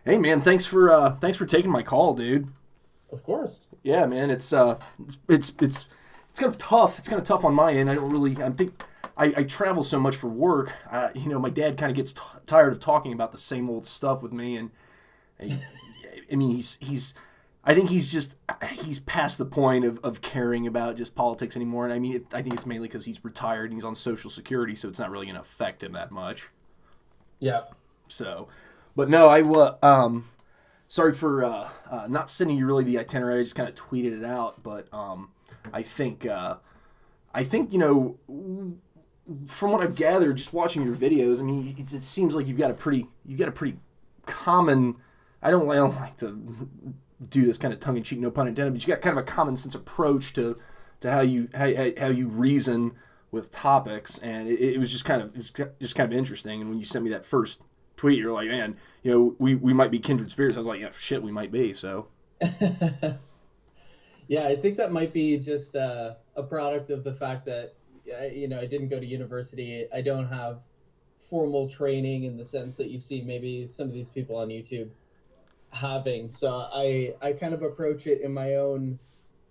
Hey man, thanks for taking my call, dude. Of course. Yeah, man, it's kind of tough. It's kind of tough on my end. I travel so much for work. My dad kind of gets tired of talking about the same old stuff with me, and I, I mean, I think he's past the point of caring about just politics anymore. And I think it's mainly because he's retired and he's on Social Security, so it's not really going to affect him that much. Yeah. So, but no, sorry for not sending you really the itinerary. I just kind of tweeted it out, but I think I think from what I've gathered, just watching your videos, it seems like you've got a pretty common. I don't like to do this kind of tongue in cheek, no pun intended, but you got kind of a common sense approach to how you reason with topics, and it was just kind of interesting. And when you sent me that first tweet, you're like, man, we might be kindred spirits. I was like, yeah, shit, we might be. So Yeah, I think that might be just a product of the fact that I didn't go to university. I don't have formal training in the sense that you see maybe some of these people on YouTube having. So I kind of approach it in my own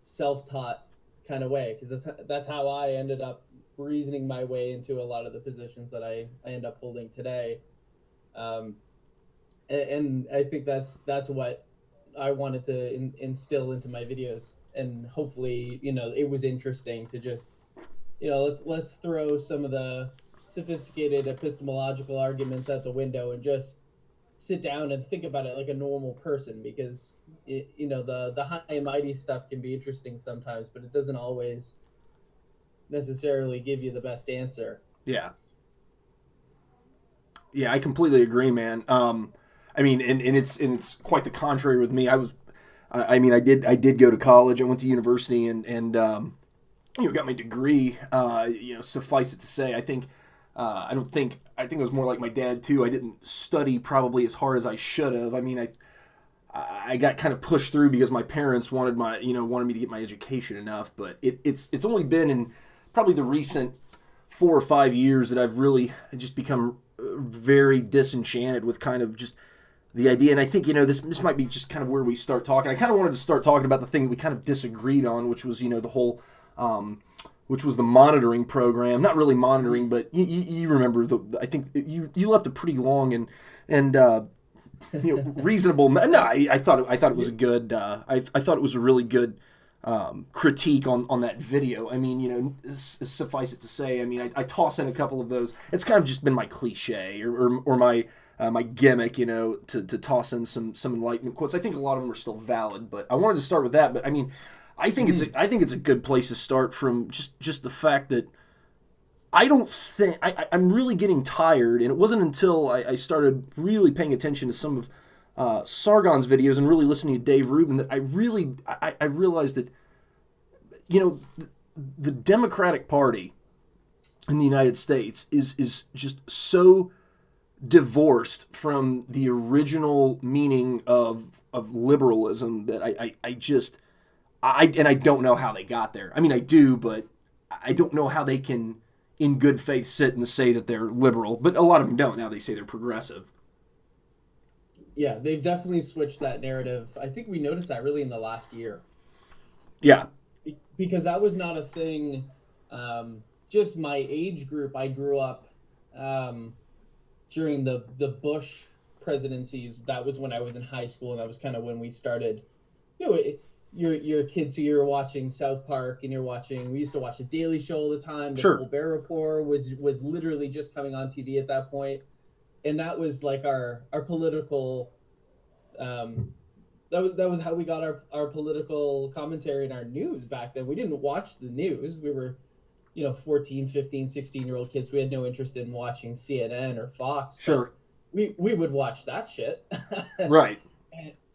self-taught kind of way because that's how I ended up reasoning my way into a lot of the positions that I end up holding today. Um, and I think that's what I wanted to instill into my videos, and hopefully, it was interesting to just, let's throw some of the sophisticated epistemological arguments out the window and just sit down and think about it like a normal person, because the high and mighty stuff can be interesting sometimes, but it doesn't always necessarily give you the best answer. yeah, yeah, I completely agree, man. And it's quite the contrary with me. I did go to college. I went to university and got my degree. Suffice it to say, I think it was more like my dad too. I didn't study probably as hard as I should have. I got kind of pushed through because my parents wanted me to get my education enough. But it's only been in probably the recent 4 or 5 years that I've really just become very disenchanted with kind of just the idea. And I think this might be just kind of where we start talking. I kind of wanted to start talking about the thing that we kind of disagreed on, which was the whole which was the monitoring program. Not really monitoring, but you remember I think you left a pretty long and reasonable. No, I thought it was a good. I thought it was a really good critique on that video. Suffice it to say, I toss in a couple of those. It's kind of just been my cliche or my my gimmick, to toss in some enlightenment quotes. I think a lot of them are still valid, but I wanted to start with that. But I think it's a good place to start from just the fact that I don't think I'm really getting tired, and it wasn't until I started really paying attention to some of Sargon's videos and really listening to Dave Rubin that I realized that you know the Democratic Party in the United States is just so divorced from the original meaning of liberalism that I don't know how they got there. I do, but I don't know how they can in good faith sit and say that they're liberal, but a lot of them don't. Now they say they're progressive. Yeah, they've definitely switched that narrative. I think we noticed that really in the last year, Yeah, because that was not a thing. Just my age group, I grew up um, during the Bush presidencies. That was when I was in high school, and that was kind of when we started. You're kids, so you're watching South Park, and you're watching. We used to watch the Daily Show all the time. The sure. Colbert Report was literally just coming on TV at that point, and that was like our political. Um, that was how we got our political commentary and our news back then. We didn't watch the news. We were 14, 15, 16-year-old kids. We had no interest in watching CNN or Fox, but Sure. we would watch that shit. Right.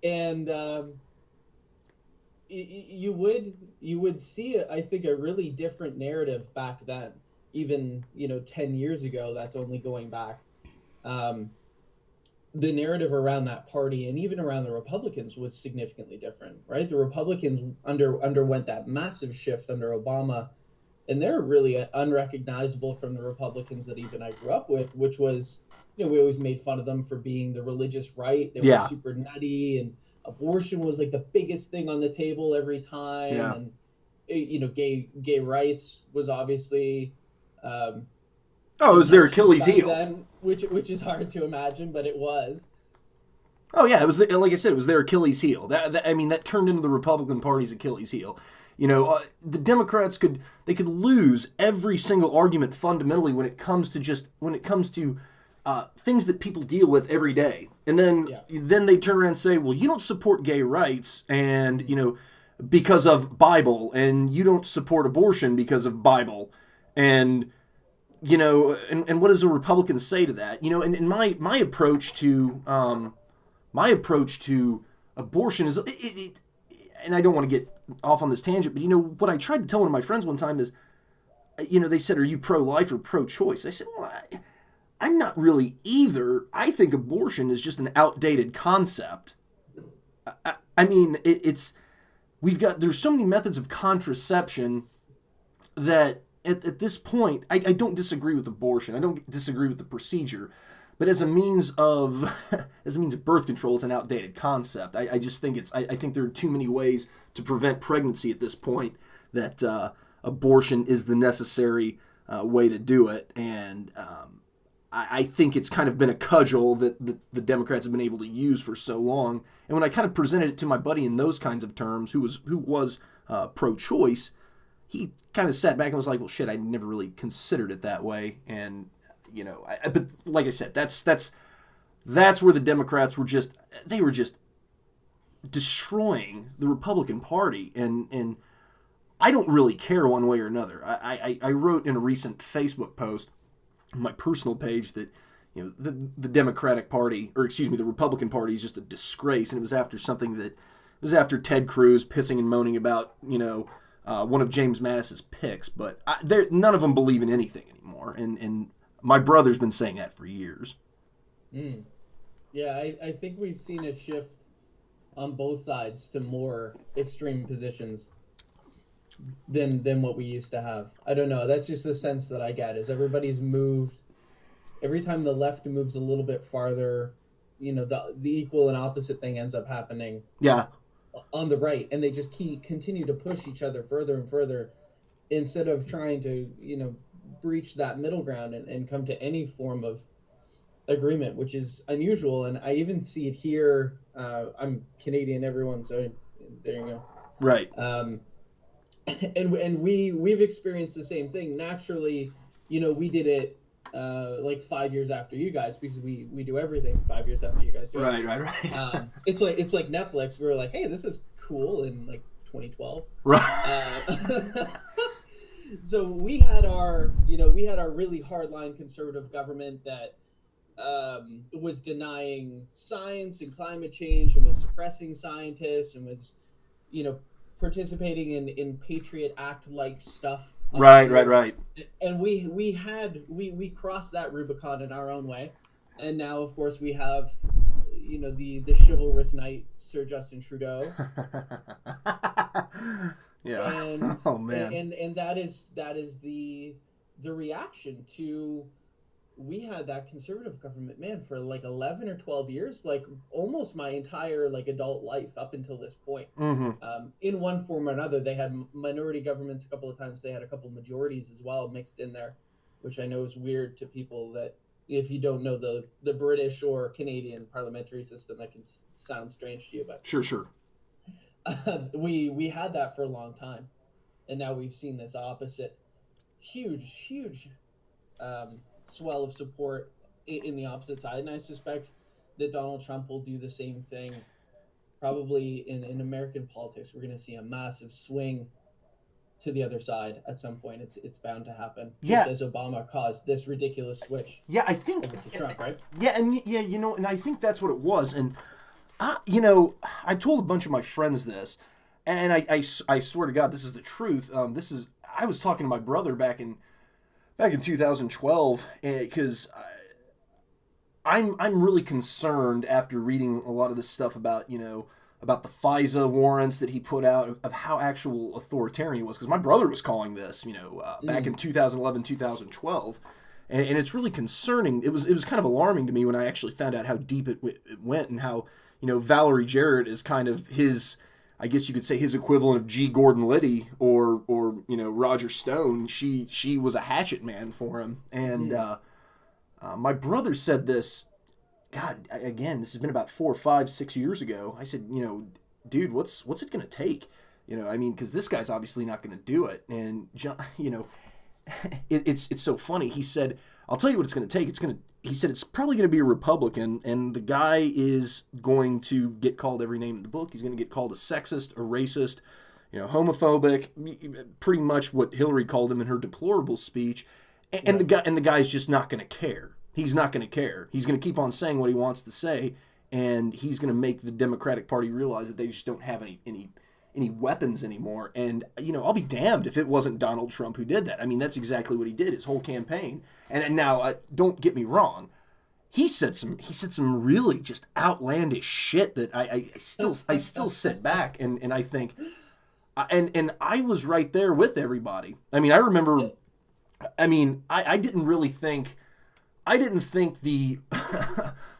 And you would see, I think, a really different narrative back then. Even 10 years ago, that's only going back. Um, the narrative around that party and even around the Republicans was significantly different, right? The Republicans underwent that massive shift under Obama, and they're really unrecognizable from the Republicans that even I grew up with, which was, we always made fun of them for being the religious right. They were Yeah. super nutty, and abortion was like the biggest thing on the table every time, Yeah. and gay rights was obviously Oh, it was their obnoxious Achilles back heel. then, which is hard to imagine, but it was. Oh yeah, it was like I said, it was their Achilles heel. I mean, that turned into the Republican Party's Achilles heel. The Democrats could lose every single argument fundamentally when it comes to things that people deal with every day, and then they turn around and say, well, you don't support gay rights, and because of Bible, and you don't support abortion because of Bible, and and what does a Republican say to that? And my approach to abortion is and I don't want to get off on this tangent, but what I tried to tell one of my friends one time is, they said, "Are you pro-life or pro-choice?" I said, "Well, I'm not really either. I think abortion is just an outdated concept. I mean, there's so many methods of contraception that at this point, I don't disagree with abortion. I don't disagree with the procedure, but as a means of birth control, it's an outdated concept. I just think I think there are too many ways to prevent pregnancy at this point that abortion is the necessary way to do it, and I think it's kind of been a cudgel that the Democrats have been able to use for so long. And when I kind of presented it to my buddy in those kinds of terms, who was pro-choice, he kind of sat back and was like, "Well, shit, I never really considered it that way." And but like I said, that's where the Democrats were just destroying the Republican Party, and I don't really care one way or another. I wrote in a recent Facebook post on my personal page that the Democratic Party, or excuse me, the Republican Party is just a disgrace, and it was after Ted Cruz pissing and moaning about one of James Mattis's picks, but none of them believe in anything anymore, and my brother's been saying that for years. Yeah, I think we've seen a shift on both sides to more extreme positions than what we used to have. I don't know. That's just the sense that I get, is everybody's moved. Every time the left moves a little bit farther, the equal and opposite thing ends up happening. Yeah. On the right, and they just continue to push each other further and further, instead of trying to breach that middle ground and come to any form of agreement, which is unusual. And I even see it here. I'm Canadian, everyone, so there you go. Right. And we've experienced the same thing. Naturally, we did it like 5 years after you guys, because we do everything 5 years after you guys do. Right. It's like Netflix. We were like, hey, this is cool in like 2012. Right. So we had our really hardline conservative government that was denying science and climate change, and was suppressing scientists, and was participating in Patriot Act like stuff. Right. And we crossed that Rubicon in our own way, and now of course we have the chivalrous knight Sir Justin Trudeau. Yeah. And, oh man. And that is the reaction to, we had that conservative government, man, for like 11 or 12 years, like almost my entire like adult life up until this point. In one form or another. They had minority governments a couple of times. They had a couple majorities as well mixed in there, which I know is weird to people that, if you don't know the British or Canadian parliamentary system, that can sound strange to you. But sure. We had that for a long time, and now we've seen this opposite huge swell of support in the opposite side. And I suspect that Donald Trump will do the same thing. Probably in American politics, we're going to see a massive swing to the other side at some point. It's bound to happen. Yeah. Just as Obama caused this ridiculous switch. Yeah, I think. Over to Trump, right? Yeah, and I think that's what it was. And I've told a bunch of my friends this, and I swear to God, this is the truth. I was talking to my brother back in 2012, because I'm really concerned after reading a lot of this stuff about about the FISA warrants that he put out of how actual authoritarian he was. Because my brother was calling this, back in 2011, 2012. And it's really concerning. It was kind of alarming to me when I actually found out how deep it went, and how, Valerie Jarrett is kind of his, I guess you could say, his equivalent of G. Gordon Liddy or Roger Stone. She was a hatchet man for him. And my brother said this, God, again, this has been about 4, 5, 6 years ago. I said, dude, what's it going to take? Because this guy's obviously not going to do it. And, John, it's so funny. He said, I'll tell you what it's going to take. He said, it's probably going to be a Republican, and the guy is going to get called every name in the book. He's going to get called a sexist, a racist, homophobic, pretty much what Hillary called him in her deplorable speech. And the guy's just not going to care. He's not going to care. He's going to keep on saying what he wants to say, and he's going to make the Democratic Party realize that they just don't have any weapons anymore. And, I'll be damned if it wasn't Donald Trump who did that. That's exactly what he did his whole campaign. And now, don't get me wrong, he said some really just outlandish shit that I still sit back and I think, and I was right there with everybody. I remember, I didn't really think, the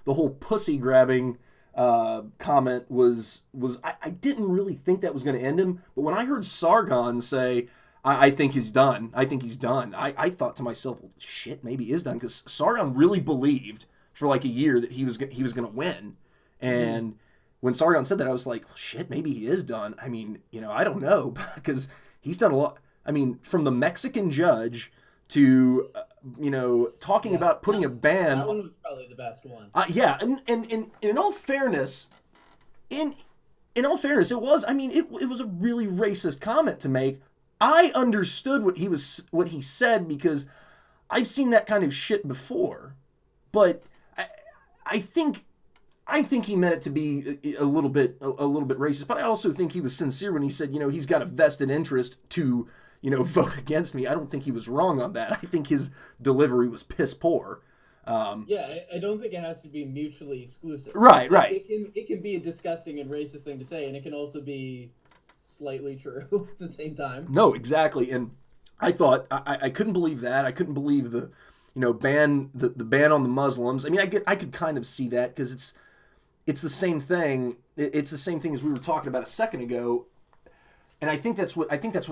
the whole pussy grabbing comment was I didn't really think that was going to end him. But when I heard Sargon say, I think he's done. I thought to myself, well, shit, maybe he is done, because Sargon really believed for like a year that he was going to win. And when Sargon said that, I was like, well, shit, maybe he is done. I don't know, because he's done a lot. From the Mexican judge to talking about putting a ban. That one was probably the best one. And in all fairness, it was. It was a really racist comment to make. I understood what he said, because I've seen that kind of shit before, but I think he meant it to be a little bit racist. But I also think he was sincere when he said, he's got a vested interest to vote against me. I don't think he was wrong on that. I think his delivery was piss poor. I don't think it has to be mutually exclusive. Right. It can be a disgusting and racist thing to say, and it can also be slightly true at the same time. No, exactly. And I thought, I couldn't believe that. I couldn't believe the ban on the Muslims. I could kind of see that, because it's the same thing. It's the same thing as we were talking about a second ago. And I think that's what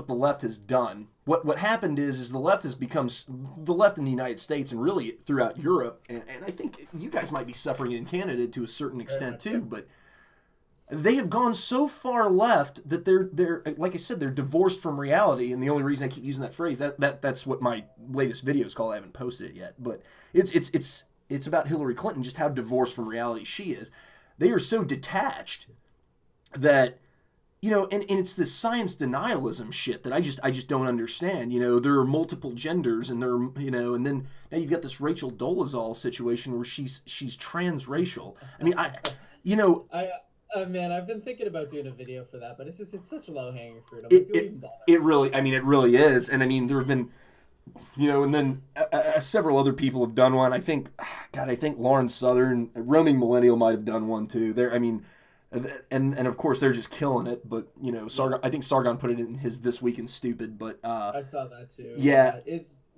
the left has done. What happened is the left has become the left in the United States and really throughout Europe, and I think you guys might be suffering in Canada to a certain extent too, but they have gone so far left that they're like I said, they're divorced from reality. And the only reason I keep using that phrase, that's what my latest video is called. I haven't posted it yet, but it's about Hillary Clinton, just how divorced from reality she is. They are so detached that, and it's this science denialism shit that I just don't understand. There are multiple genders, and and then now you've got this Rachel Dolezal situation where she's transracial. Man, I've been thinking about doing a video for that, but it's such low hanging fruit. It really is. And there have been, and then several other people have done one. I think Lauren Southern, Roaming Millennial might have done one too. And of course they're just killing it. But Sargon, I think Sargon put it in his This Week in Stupid. But I saw that too. Yeah.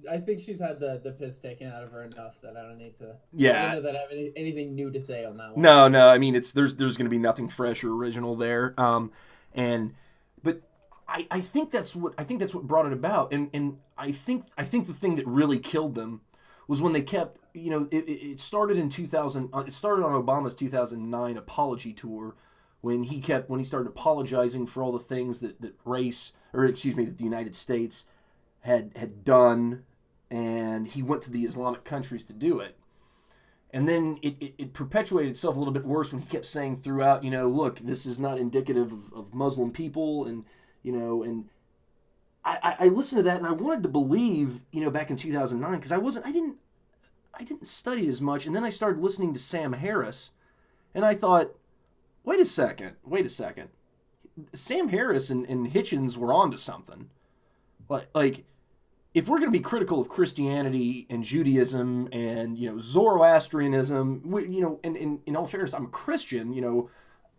I think she's had the piss taken out of her enough that I don't need to. Yeah. I don't know that I have anything new to say on that one. No. There's going to be nothing fresh or original there. But I think that's what brought it about. And I think the thing that really killed them was when they kept, it started in 2000. It started on Obama's 2009 apology tour, when he started apologizing for all the things that the United States had done, and he went to the Islamic countries to do it. And then it perpetuated itself a little bit worse when he kept saying throughout, look, this is not indicative of Muslim people, and and I listened to that, and I wanted to believe, back in 2009, because I didn't study it as much, and then I started listening to Sam Harris, and I thought, wait a second, Sam Harris and Hitchens were onto something. Like, if we're going to be critical of Christianity and Judaism and, Zoroastrianism, and in all fairness, I'm a Christian,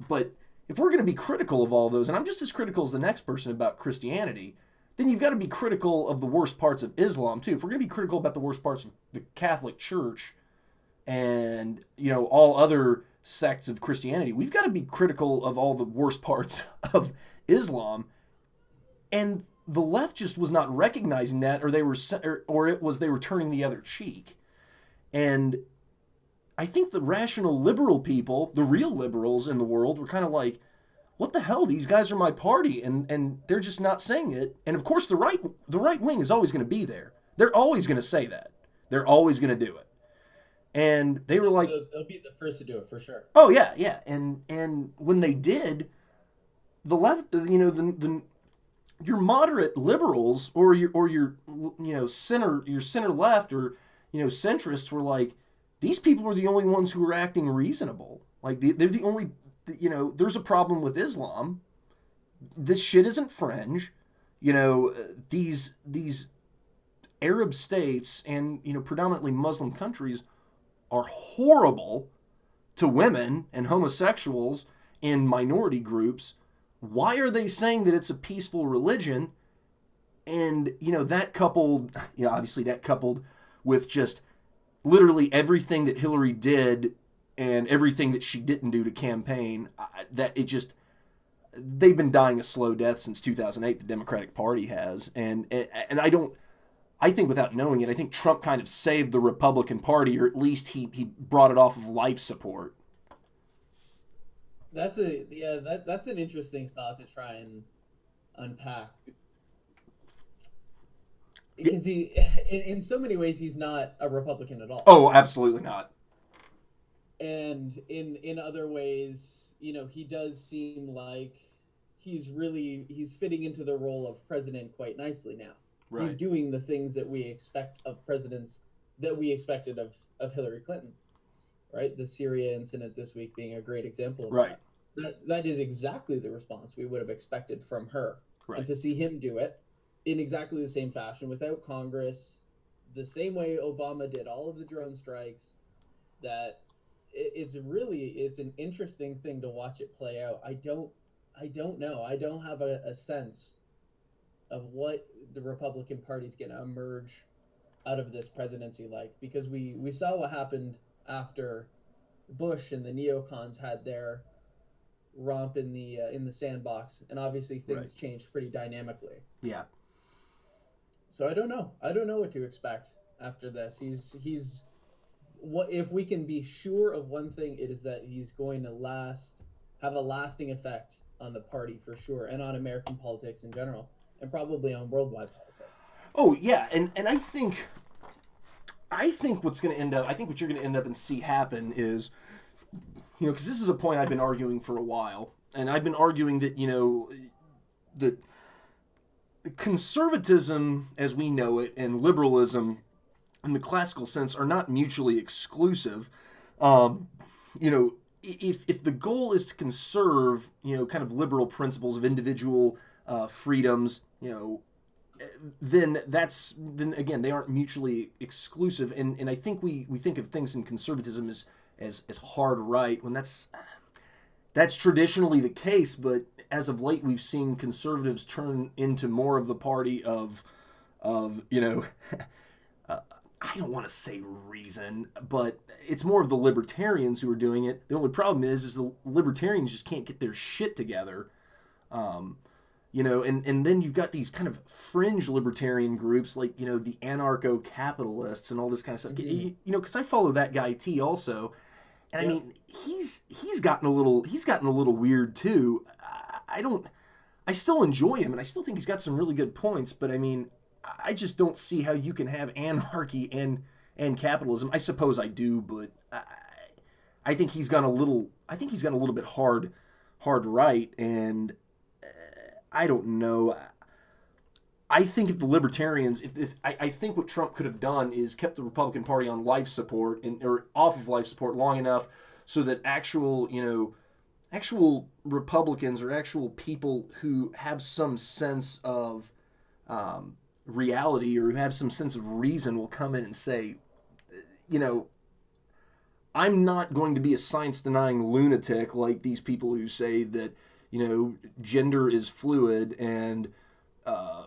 but if we're going to be critical of all those, and I'm just as critical as the next person about Christianity, then you've got to be critical of the worst parts of Islam too. If we're going to be critical about the worst parts of the Catholic Church and, you know, all other sects of Christianity, we've got to be critical of all the worst parts of Islam. And the left just was not recognizing that, or it was they were turning the other cheek. And I think the rational liberal people, the real liberals in the world, were kind of like, what the hell? These guys are my party, and they're just not saying it. And of course, the right wing is always going to be there. They're always going to say that. They're always going to do it. And they were like, they'll be the first to do it for sure. oh yeah, yeah. And when they did, the left, you know, the your moderate liberals or your center left or, you know, centrists were like, these people are the only ones who are acting reasonable. Like they're the only, you know, there's a problem with Islam. This shit isn't fringe. You know, these Arab states and, you know, predominantly Muslim countries are horrible to women and homosexuals and minority groups. Why are they saying that it's a peaceful religion? And, you know, that coupled, you know, obviously that coupled with just literally everything that Hillary did and everything that she didn't do to campaign, that it just, they've been dying a slow death since 2008, the Democratic Party has. And I think without knowing it, I think Trump kind of saved the Republican Party, or at least he brought it off of life support. That's that's an interesting thought to try and unpack, because he, in so many ways, he's not a Republican at all. Oh, absolutely not. And in other ways, you know, he does seem like he's fitting into the role of president quite nicely now. Right. He's doing the things that we expect of presidents, that we expected of Hillary Clinton. Right? The Syria incident this week being a great example of right. That is exactly the response we would have expected from her. Right. And to see him do it in exactly the same fashion, without Congress, the same way Obama did all of the drone strikes, that it's an interesting thing to watch it play out. I don't know. I don't have a sense of what the Republican Party's going to emerge out of this presidency like, because we saw what happened after Bush and the neocons had their romp in the sandbox, and obviously things changed pretty dynamically. Yeah. So I don't know what to expect after this. He's what, if we can be sure of one thing, it is that he's going to have a lasting effect on the party for sure, and on American politics in general, and probably on worldwide politics. Oh yeah, and I think what's going to end up, I think what you're going to end up and see happen is, you know, because this is a point I've been arguing for a while, and I've been arguing that, you know, that conservatism as we know it and liberalism in the classical sense are not mutually exclusive. You know, if the goal is to conserve, you know, kind of liberal principles of individual freedoms, you know, then again, they aren't mutually exclusive. And I think we think of things in conservatism as hard right, when that's traditionally the case, but as of late we've seen conservatives turn into more of the party of you know, I don't want to say reason, but it's more of the libertarians who are doing it. The only problem is the libertarians just can't get their shit together. You know, and then you've got these kind of fringe libertarian groups like, you know, the anarcho-capitalists and all this kind of stuff. Mm-hmm. You know, because I follow that guy T also, and I mean, he's gotten a little weird too. I still enjoy him, and I still think he's got some really good points, but I mean, I just don't see how you can have anarchy and capitalism. I suppose I do, but I think he's gone a little bit hard right, and I don't know. I think if the libertarians, I think what Trump could have done is kept the Republican Party on life support or off of life support long enough so that actual Republicans or actual people who have some sense of reality or who have some sense of reason will come in and say, you know, I'm not going to be a science denying lunatic like these people who say that, gender is fluid and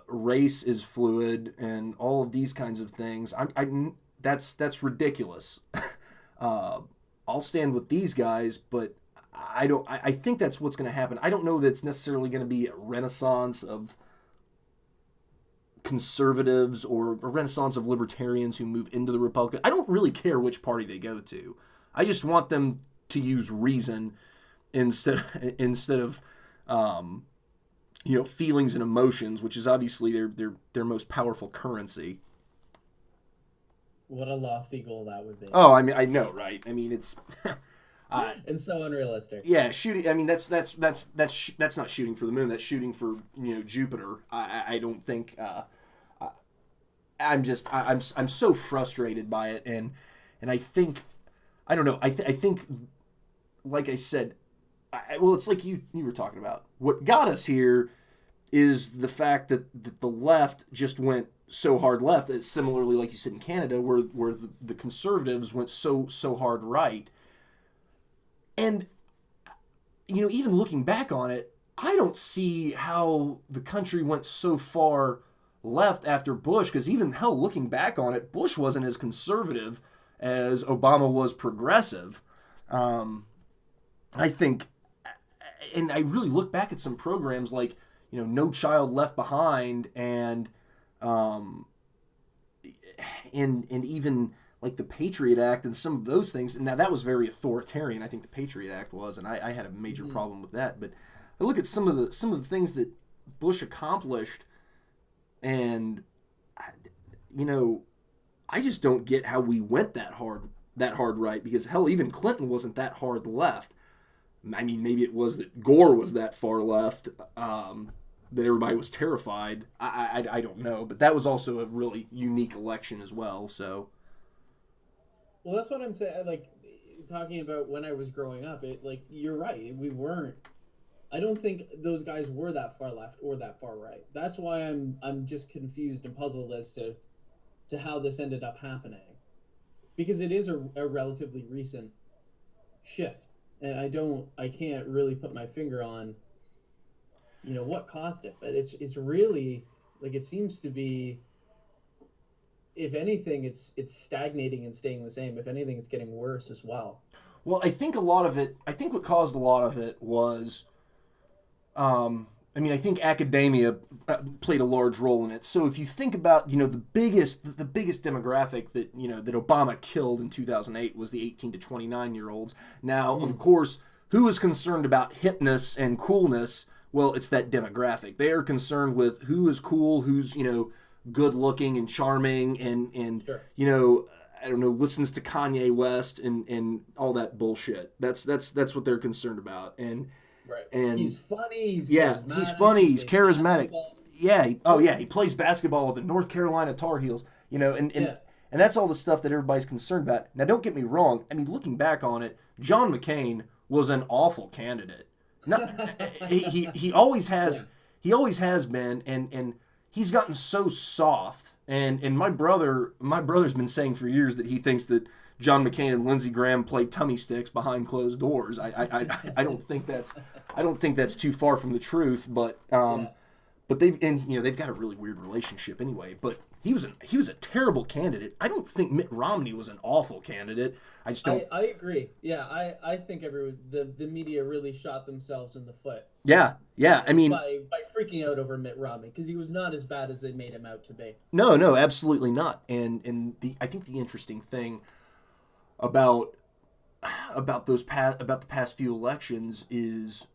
race is fluid and all of these kinds of things. That's ridiculous. uh, I'll stand with these guys, but I don't. I think that's what's going to happen. I don't know that it's necessarily going to be a renaissance of conservatives or a renaissance of libertarians who move into the Republican. I don't really care which party they go to. I just want them to use reason instead of feelings and emotions, which is obviously their most powerful currency. What a lofty goal that would be. Oh, I mean, I know, right? I mean, it's And so unrealistic. yeah, shooting. I mean, that's not shooting for the moon. That's shooting for Jupiter. I don't think. I'm so frustrated by it, and I think I don't know. I think, like I said, well, it's like you were talking about. What got us here is the fact that the left just went so hard left. It's similarly, like you said, in Canada, where the conservatives went so hard right. And even looking back on it, I don't see how the country went so far left after Bush, because even hell, looking back on it, Bush wasn't as conservative as Obama was progressive. I think, and I really look back at some programs like No Child Left Behind um, and even like the Patriot Act and some of those things. Now that was very authoritarian. I think the Patriot Act was, and I had a major problem with that. But I look at some of the things that Bush accomplished, and I just don't get how we went that hard right. Because hell, even Clinton wasn't that hard left. I mean, maybe it was that Gore was that far left that everybody was terrified. I don't know, but that was also a really unique election as well. So. Well, that's what I'm saying. Like, talking about when I was growing up, you're right. We weren't. I don't think those guys were that far left or that far right. That's why I'm just confused and puzzled as to how this ended up happening, because it is a relatively recent shift, and I can't really put my finger on what caused it, but it's really like it seems to be. If anything, it's stagnating and staying the same. If anything, it's getting worse as well. Well, I think what caused a lot of it was, I think academia played a large role in it. So if you think about, the biggest demographic that Obama killed in 2008 was the 18 to 29-year-olds. Now, of course, who is concerned about hipness and coolness? Well, it's that demographic. They are concerned with who is cool, who's, good looking and charming and Sure. I don't know, listens to Kanye West and all that bullshit. That's what they're concerned about. And Right. and He's funny. He's he's funny. He's charismatic. basketball. Yeah. He plays basketball with the North Carolina Tar Heels. And that's all the stuff that everybody's concerned about. Now, don't get me wrong. I mean, looking back on it, John McCain was an awful candidate. Not, he always has. Yeah. He always has been. And he's gotten so soft, and my brother's been saying for years that he thinks that John McCain and Lindsey Graham play tummy sticks behind closed doors. I don't think that's too far from the truth, but they've got a really weird relationship anyway. But he was a terrible candidate. I don't think Mitt Romney was an awful candidate. I just don't. I agree. Yeah, I think the media really shot themselves in the foot. Yeah. I mean, by freaking out over Mitt Romney, because he was not as bad as they made him out to be. No, absolutely not. And I think the interesting thing about the past few elections is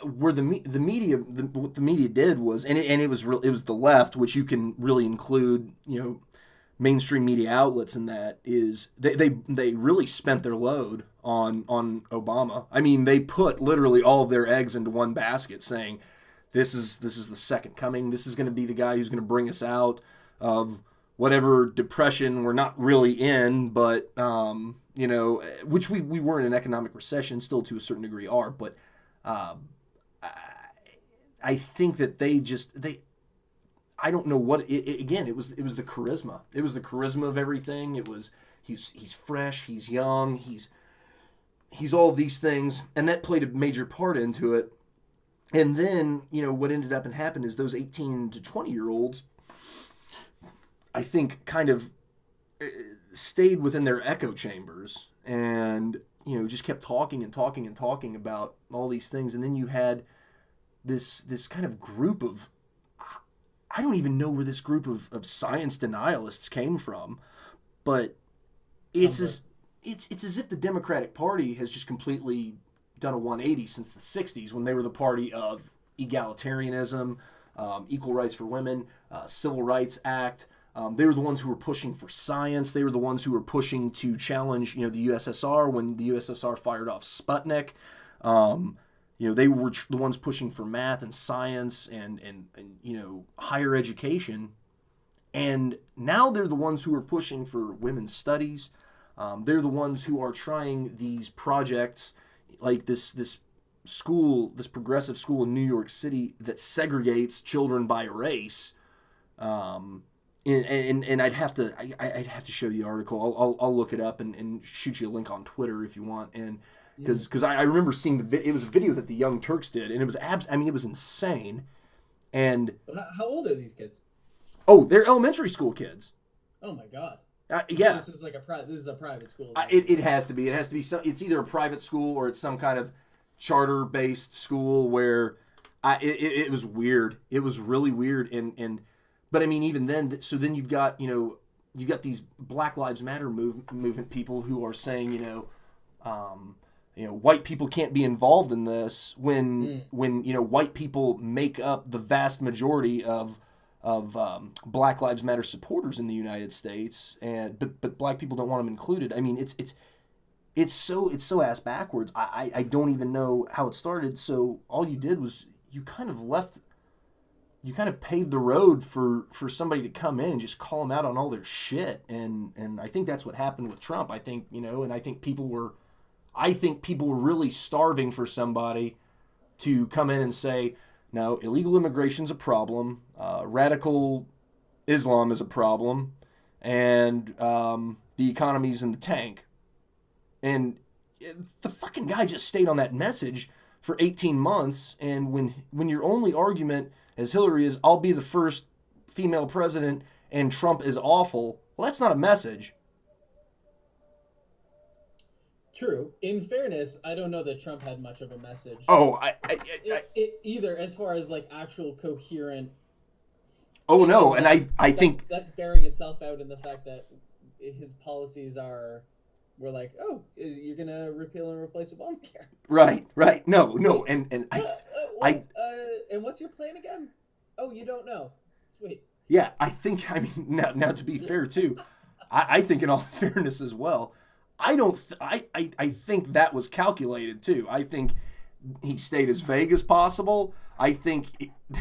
where the media what the media did was, and it was the left, which you can really include mainstream media outlets in that, is they really spent their load on Obama. I mean, they put literally all of their eggs into one basket, saying this is the second coming. This is going to be the guy who's going to bring us out of whatever depression we're not really in, but which we were in an economic recession, still to a certain degree are, but I think that I don't know what again, it was the charisma. It was the charisma of everything. It was he's fresh, he's young, he's all these things, and that played a major part into it. And then, what ended up and happened is those 18 to 20-year-olds, I think, kind of stayed within their echo chambers and, just kept talking and talking and talking about all these things. And then you had this kind of group of, I don't even know where this group of science denialists came from, but it's as if the Democratic Party has just completely done a 180 since the 60s, when they were the party of egalitarianism, equal rights for women, Civil Rights Act. They were the ones who were pushing for science. They were the ones who were pushing to challenge, the USSR when the USSR fired off Sputnik. They were the ones pushing for math and science and higher education. And now they're the ones who are pushing for women's studies. They're the ones who are trying these projects like this school, this progressive school in New York City that segregates children by race. And I'd have to show you the article. I'll look it up and shoot you a link on Twitter if you want. And because I remember seeing it was a video that the Young Turks did, and it was it was insane. And how old are these kids? Oh, they're elementary school kids. Oh my god. Yeah. This is a private school. It has to be. It has to be. It's either a private school or it's some kind of charter-based school where it was weird. It was really weird. But I mean, even then, so then you've got these Black Lives Matter movement people who are saying, white people can't be involved in this when white people make up the vast majority of Black Lives Matter supporters in the United States, but black people don't want them included. I mean, it's so ass backwards. I don't even know how it started. So all you did was you kind of paved the road for somebody to come in and just call them out on all their shit. And I think that's what happened with Trump. I think, and I think people were really starving for somebody to come in and say, no, illegal immigration's a problem, radical Islam is a problem, and the economy's in the tank. And the fucking guy just stayed on that message for 18 months, and when your only argument as Hillary is, I'll be the first female president and Trump is awful, well, that's not a message. True. In fairness, I don't know that Trump had much of a message. Oh, either as far as like actual coherent. Oh no, and I think that's bearing itself out in the fact that his policies we're like, oh, you're gonna repeal and replace Obamacare. Right. No, and and what's your plan again? Oh, you don't know. Sweet. Yeah, I mean, now to be fair too, I think in all fairness as well, I think that was calculated too. I think he stayed as vague as possible. I think,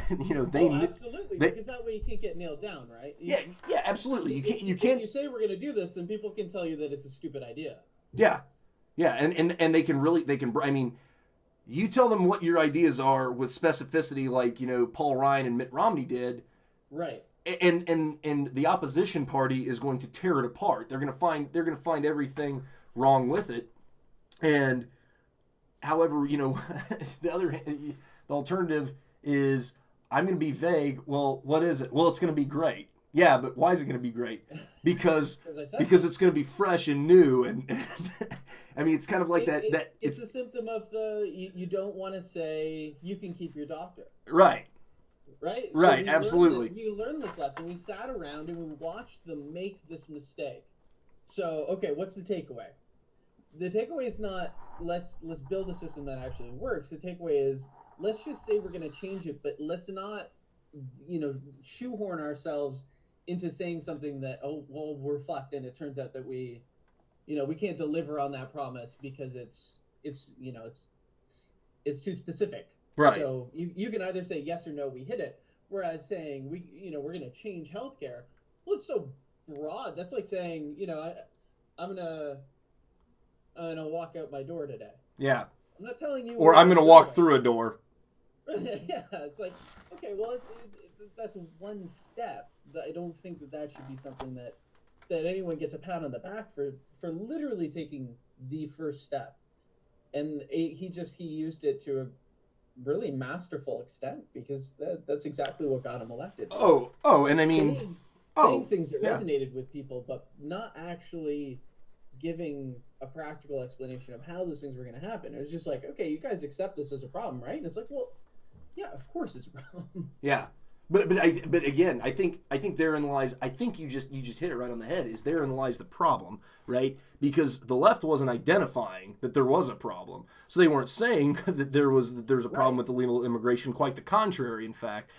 absolutely, because that way you can't get nailed down, right? Yeah, absolutely. You can't. If you say we're going to do this, and people can tell you that it's a stupid idea. Yeah, and they can. I mean, you tell them what your ideas are with specificity, like Paul Ryan and Mitt Romney did, right? And the opposition party is going to tear it apart. They're going to find everything wrong with it, and however, the alternative is I'm going to be vague. Well, what is it? Well, it's going to be great. Yeah, but why is it going to be great? Because it's going to be fresh and new, and I mean, it's kind of like that. It's a symptom of you don't want to say you can keep your doctor. Right. Right. Right. Absolutely. We learned this lesson. We sat around and we watched them make this mistake. So, okay, what's the takeaway? The takeaway is not let's build a system that actually works. The takeaway is let's just say we're going to change it, but let's not, shoehorn ourselves into saying something that, oh, well, we're fucked, and it turns out that we can't deliver on that promise because it's too specific. Right. So you can either say yes or no, we hit it. Whereas saying we're going to change healthcare, well, it's so broad. That's like saying, I'm gonna walk out my door today. Yeah. I'm not telling you. Or I'm gonna walk through a door. Yeah, it's like, okay, well, that's one step. I don't think that should be something that that anyone gets a pat on the back for literally taking the first step. And he used it to a really masterful extent, because that's exactly what got him elected, was And I mean, saying things that yeah. resonated with people, but not actually giving a practical explanation of how those things were going to happen. It was just like, okay, you guys accept this as a problem, right? And it's like, well, yeah, of course it's a problem. Yeah. But again, I think therein lies. I think you just hit it right on the head. Is therein lies the problem, right? Because the left wasn't identifying that there was a problem, so they weren't saying that there's a problem with illegal immigration. Quite the contrary, in fact.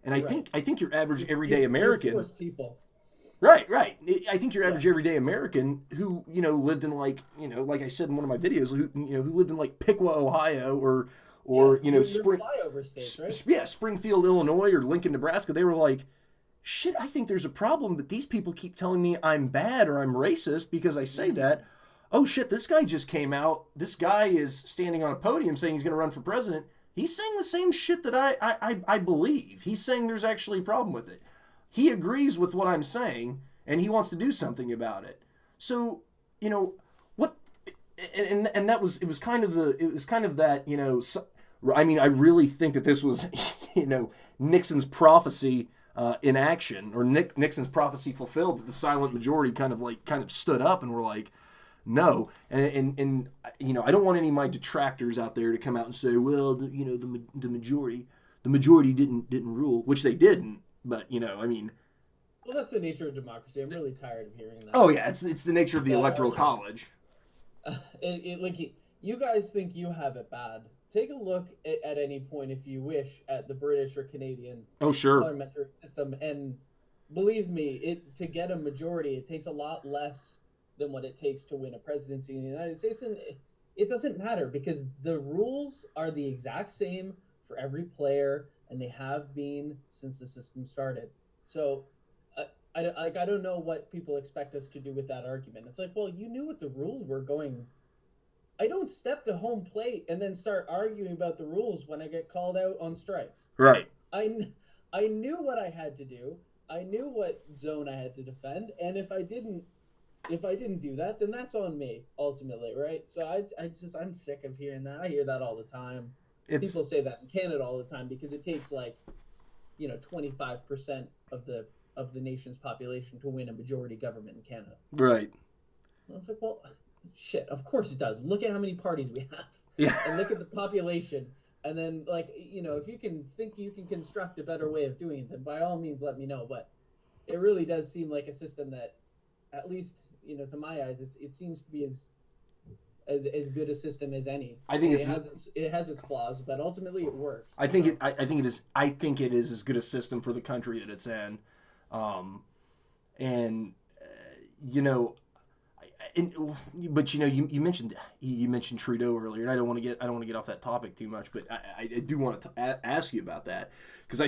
And I think your average everyday American, forced people. right. I think your average everyday American who lived in, like, like I said in one of my videos, who lived in like Piqua, Ohio, or flyover states, right? Springfield, Illinois, or Lincoln, Nebraska. They were like, shit, I think there's a problem, but these people keep telling me I'm bad or I'm racist because I say that. Oh shit, this guy just came out. This guy is standing on a podium saying he's going to run for president. He's saying the same shit that I believe. He's saying there's actually a problem with it. He agrees with what I'm saying, and he wants to do something about it. So, what, and that was, it was kind of that, I mean, I really think that this was, Nixon's prophecy in action, or Nixon's prophecy fulfilled, that the silent majority kind of stood up and were like, no. And I don't want any of my detractors out there to come out and say, well, the majority didn't rule, which they didn't. But I mean, well, that's the nature of democracy. I'm really tired of hearing that. Oh yeah, it's the nature of the electoral college. Like, you guys think you have it bad. Take a look at any point, if you wish, at the British or Canadian parliamentary system, and believe me, to get a majority, it takes a lot less than what it takes to win a presidency in the United States, and it doesn't matter, because the rules are the exact same for every player, and they have been since the system started. So I don't know what people expect us to do with that argument. It's like, well, you knew what the rules were going. I don't step to home plate and then start arguing about the rules when I get called out on strikes. Right. I knew what I had to do. I knew what zone I had to defend, and if I didn't do that, then that's on me ultimately, right? So I'm sick of hearing that. I hear that all the time. People say that in Canada all the time, because it takes 25% of the nation's population to win a majority government in Canada. Right. And it's like, well, shit, of course it does. Look at how many parties we have. Yeah. And look at the population. And then, if you can think you can construct a better way of doing it, then by all means let me know. But it really does seem like a system that, at least, to my eyes, it seems to be as good a system as any. I think it has its flaws, but ultimately it works. I think it is as good a system for the country that it's in. But you mentioned Trudeau earlier, and I don't want to get off that topic too much, but I do want to ask you about that, because I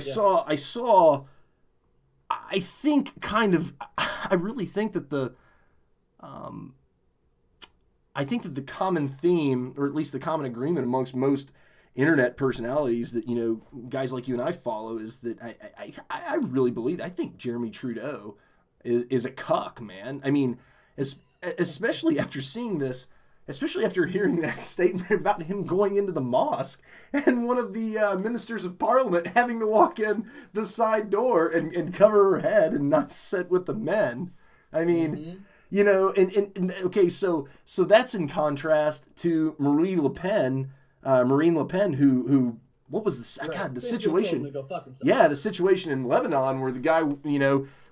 really think that the common theme, or at least the common agreement amongst most internet personalities that guys like you and I follow, is that I really believe, I think Jeremy Trudeau is a cuck, man. I mean, especially after seeing this, especially after hearing that statement about him going into the mosque and one of the ministers of parliament having to walk in the side door and cover her head and not sit with the men. I mean, okay, so that's in contrast to Marine Le Pen, who what was the situation? Yeah, the situation in Lebanon where the guy,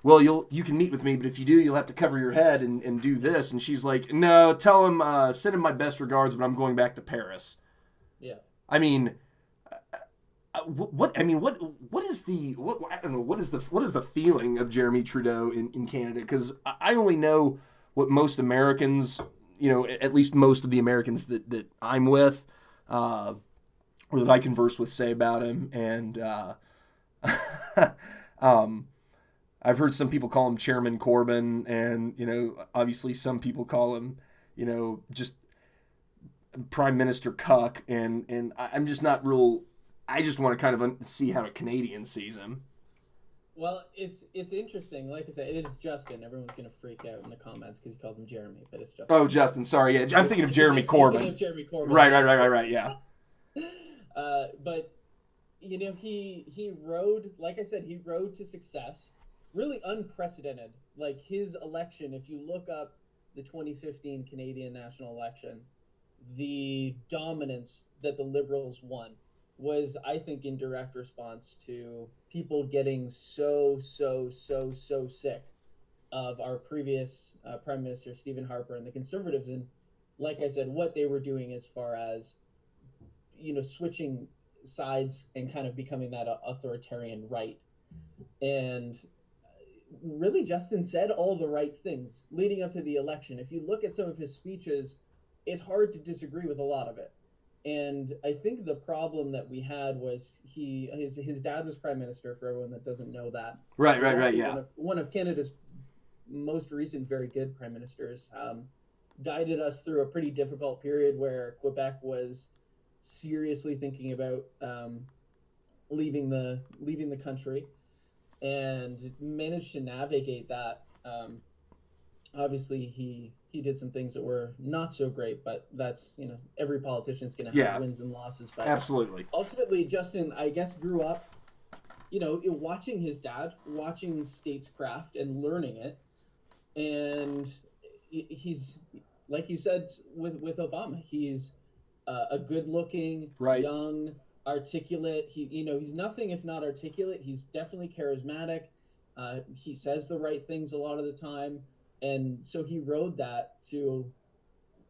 well, you can meet with me, but if you do, you'll have to cover your head and do this. And she's like, no, tell him, send him my best regards, but I'm going back to Paris. Yeah. I mean, what is the feeling of Jeremy Trudeau in Canada? Because I only know what most Americans, at least most of the Americans that I'm with, or that I converse with, say about him. And I've heard some people call him Chairman Corbyn, and obviously some people call him just Prime Minister Cuck, and I'm just not real. I just want to kind of see how a Canadian sees him. Well, it's interesting. Like I said, it is Justin. Everyone's gonna freak out in the comments because you called him Jeremy, but it's Justin. Oh, Justin. Sorry. Yeah, I'm thinking of Jeremy Thinking Corbyn. of Jeremy Corbyn. Right, right, right, right, right. Yeah. But he rode, like I said, he rode to success, really unprecedented. Like his election, if you look up the 2015 Canadian national election, the dominance that the Liberals won was, I think, in direct response to people getting so sick of our previous Prime Minister Stephen Harper and the Conservatives, and like I said, what they were doing as far as switching sides and kind of becoming that authoritarian right. And really, Justin said all the right things leading up to the election. If you look at some of his speeches, it's hard to disagree with a lot of it. And I think the problem that we had was his dad was prime minister, for everyone that doesn't know that. Right, right, right. Yeah. One of Canada's most recent very good prime ministers, guided us through a pretty difficult period where Quebec was seriously thinking about leaving the country, and managed to navigate that. Obviously, he did some things that were not so great, but that's every politician's going to have wins and losses. But absolutely, ultimately, Justin, I guess, grew up, watching his dad, watching statescraft and learning it, and he's, like you said with Obama, he's a good-looking, young, articulate. He's nothing if not articulate. He's definitely charismatic. He says the right things a lot of the time, and so he rode that to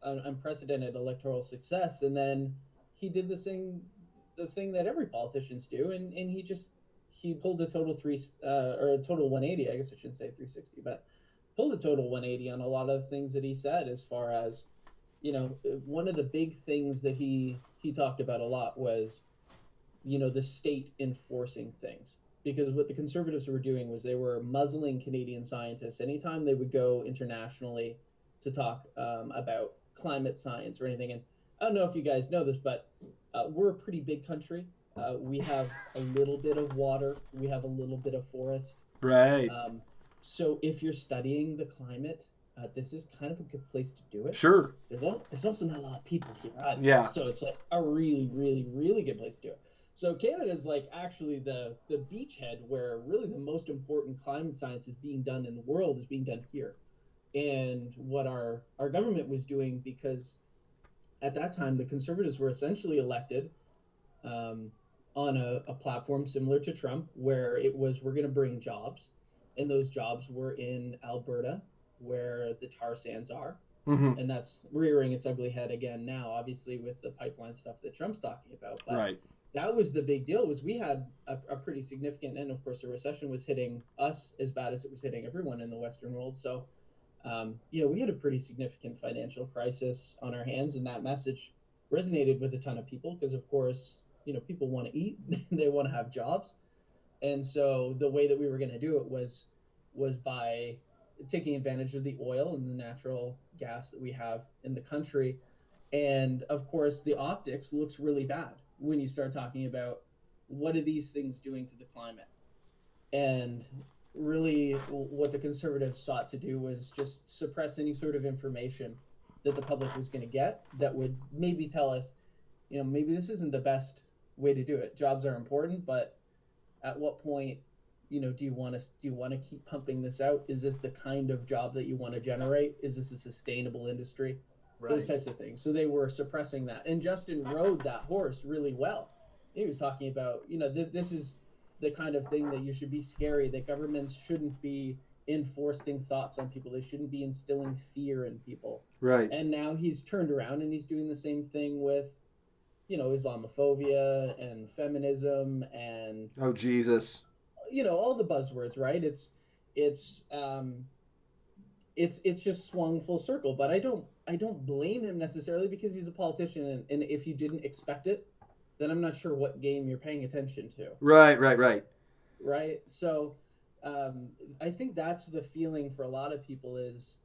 an unprecedented electoral success. And then he did the thing that every politicians do, and he pulled a total or a total 180. I guess I shouldn't say 360, but pulled a total 180 on a lot of things that he said, as far as one of the big things that he talked about a lot was the state enforcing things, because what the Conservatives were doing was they were muzzling Canadian scientists anytime they would go internationally to talk about climate science or anything. And I don't know if you guys know this, but we're a pretty big country. We have a little bit of water, we have a little bit of forest, right? So if you're studying the climate, this is kind of a good place to do it. Sure. There's also not a lot of people here either. Yeah. So it's like a really, really, really good place to do it. So Canada is like actually the beachhead where really the most important climate science is being done in the world is being done here. And what our government was doing, because at that time the Conservatives were essentially elected on a platform similar to Trump, where it was, we're going to bring jobs, and those jobs were in Alberta, where the tar sands are. Mm-hmm. And that's rearing its ugly head again now, obviously, with the pipeline stuff that Trump's talking about. But right. That was the big deal, was we had a pretty significant, and of course the recession was hitting us as bad as it was hitting everyone in the Western world. So, we had a pretty significant financial crisis on our hands, and that message resonated with a ton of people because, of course, people want to eat, they want to have jobs. And so the way that we were going to do it was by taking advantage of the oil and the natural gas that we have in the country. And of course, the optics looks really bad when you start talking about what are these things doing to the climate. And really what the Conservatives sought to do was just suppress any sort of information that the public was going to get that would maybe tell us, maybe this isn't the best way to do it. Jobs are important, but at what point, do you want to keep pumping this out? Is this the kind of job that you want to generate? Is this a sustainable industry? Right. Those types of things. So they were suppressing that. And Justin rode that horse really well. He was talking about, this is the kind of thing that you should be scary, that governments shouldn't be enforcing thoughts on people. They shouldn't be instilling fear in people. Right. And now he's turned around and he's doing the same thing with, Islamophobia and feminism and... Oh, Jesus. All the buzzwords, right? It's just swung full circle. But I don't blame him necessarily, because he's a politician, and if you didn't expect it, then I'm not sure what game you're paying attention to. Right. Right. So I think that's the feeling for a lot of people is,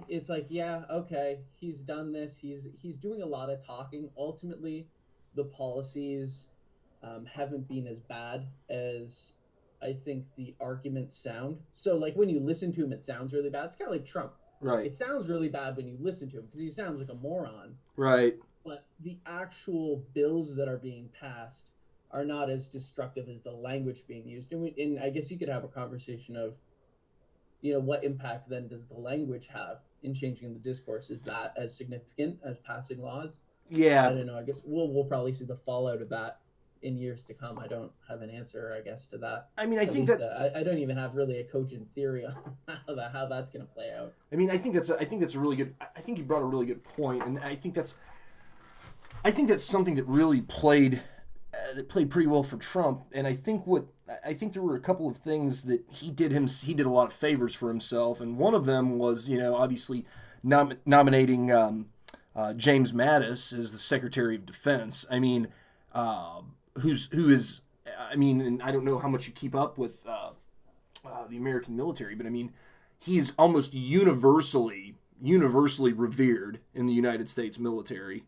it's like, yeah, okay, he's done this. He's doing a lot of talking. Ultimately, the policies haven't been as bad as I think the arguments sound so like when you listen to him, it sounds really bad. It's kind of like Trump. Right. It sounds really bad when you listen to him because he sounds like a moron. Right. But the actual bills that are being passed are not as destructive as the language being used. And I guess you could have a conversation of, what impact then does the language have in changing the discourse? Is that as significant as passing laws? I Yeah. don't know. I guess we'll probably see the fallout of that in years to come. I don't have an answer, I guess, to that. I mean, I At think least that's. I don't even have really a cogent theory on how that's going to play out. I mean, I think that's a really good. I think you brought a really good point, and I think that's something that really played that played pretty well for Trump. And I think there were a couple of things that he did a lot of favors for himself, and one of them was obviously nominating James Mattis as the Secretary of Defense. I mean, who is I mean, and I don't know how much you keep up with the American military, but I mean, he's almost universally revered in the United States military.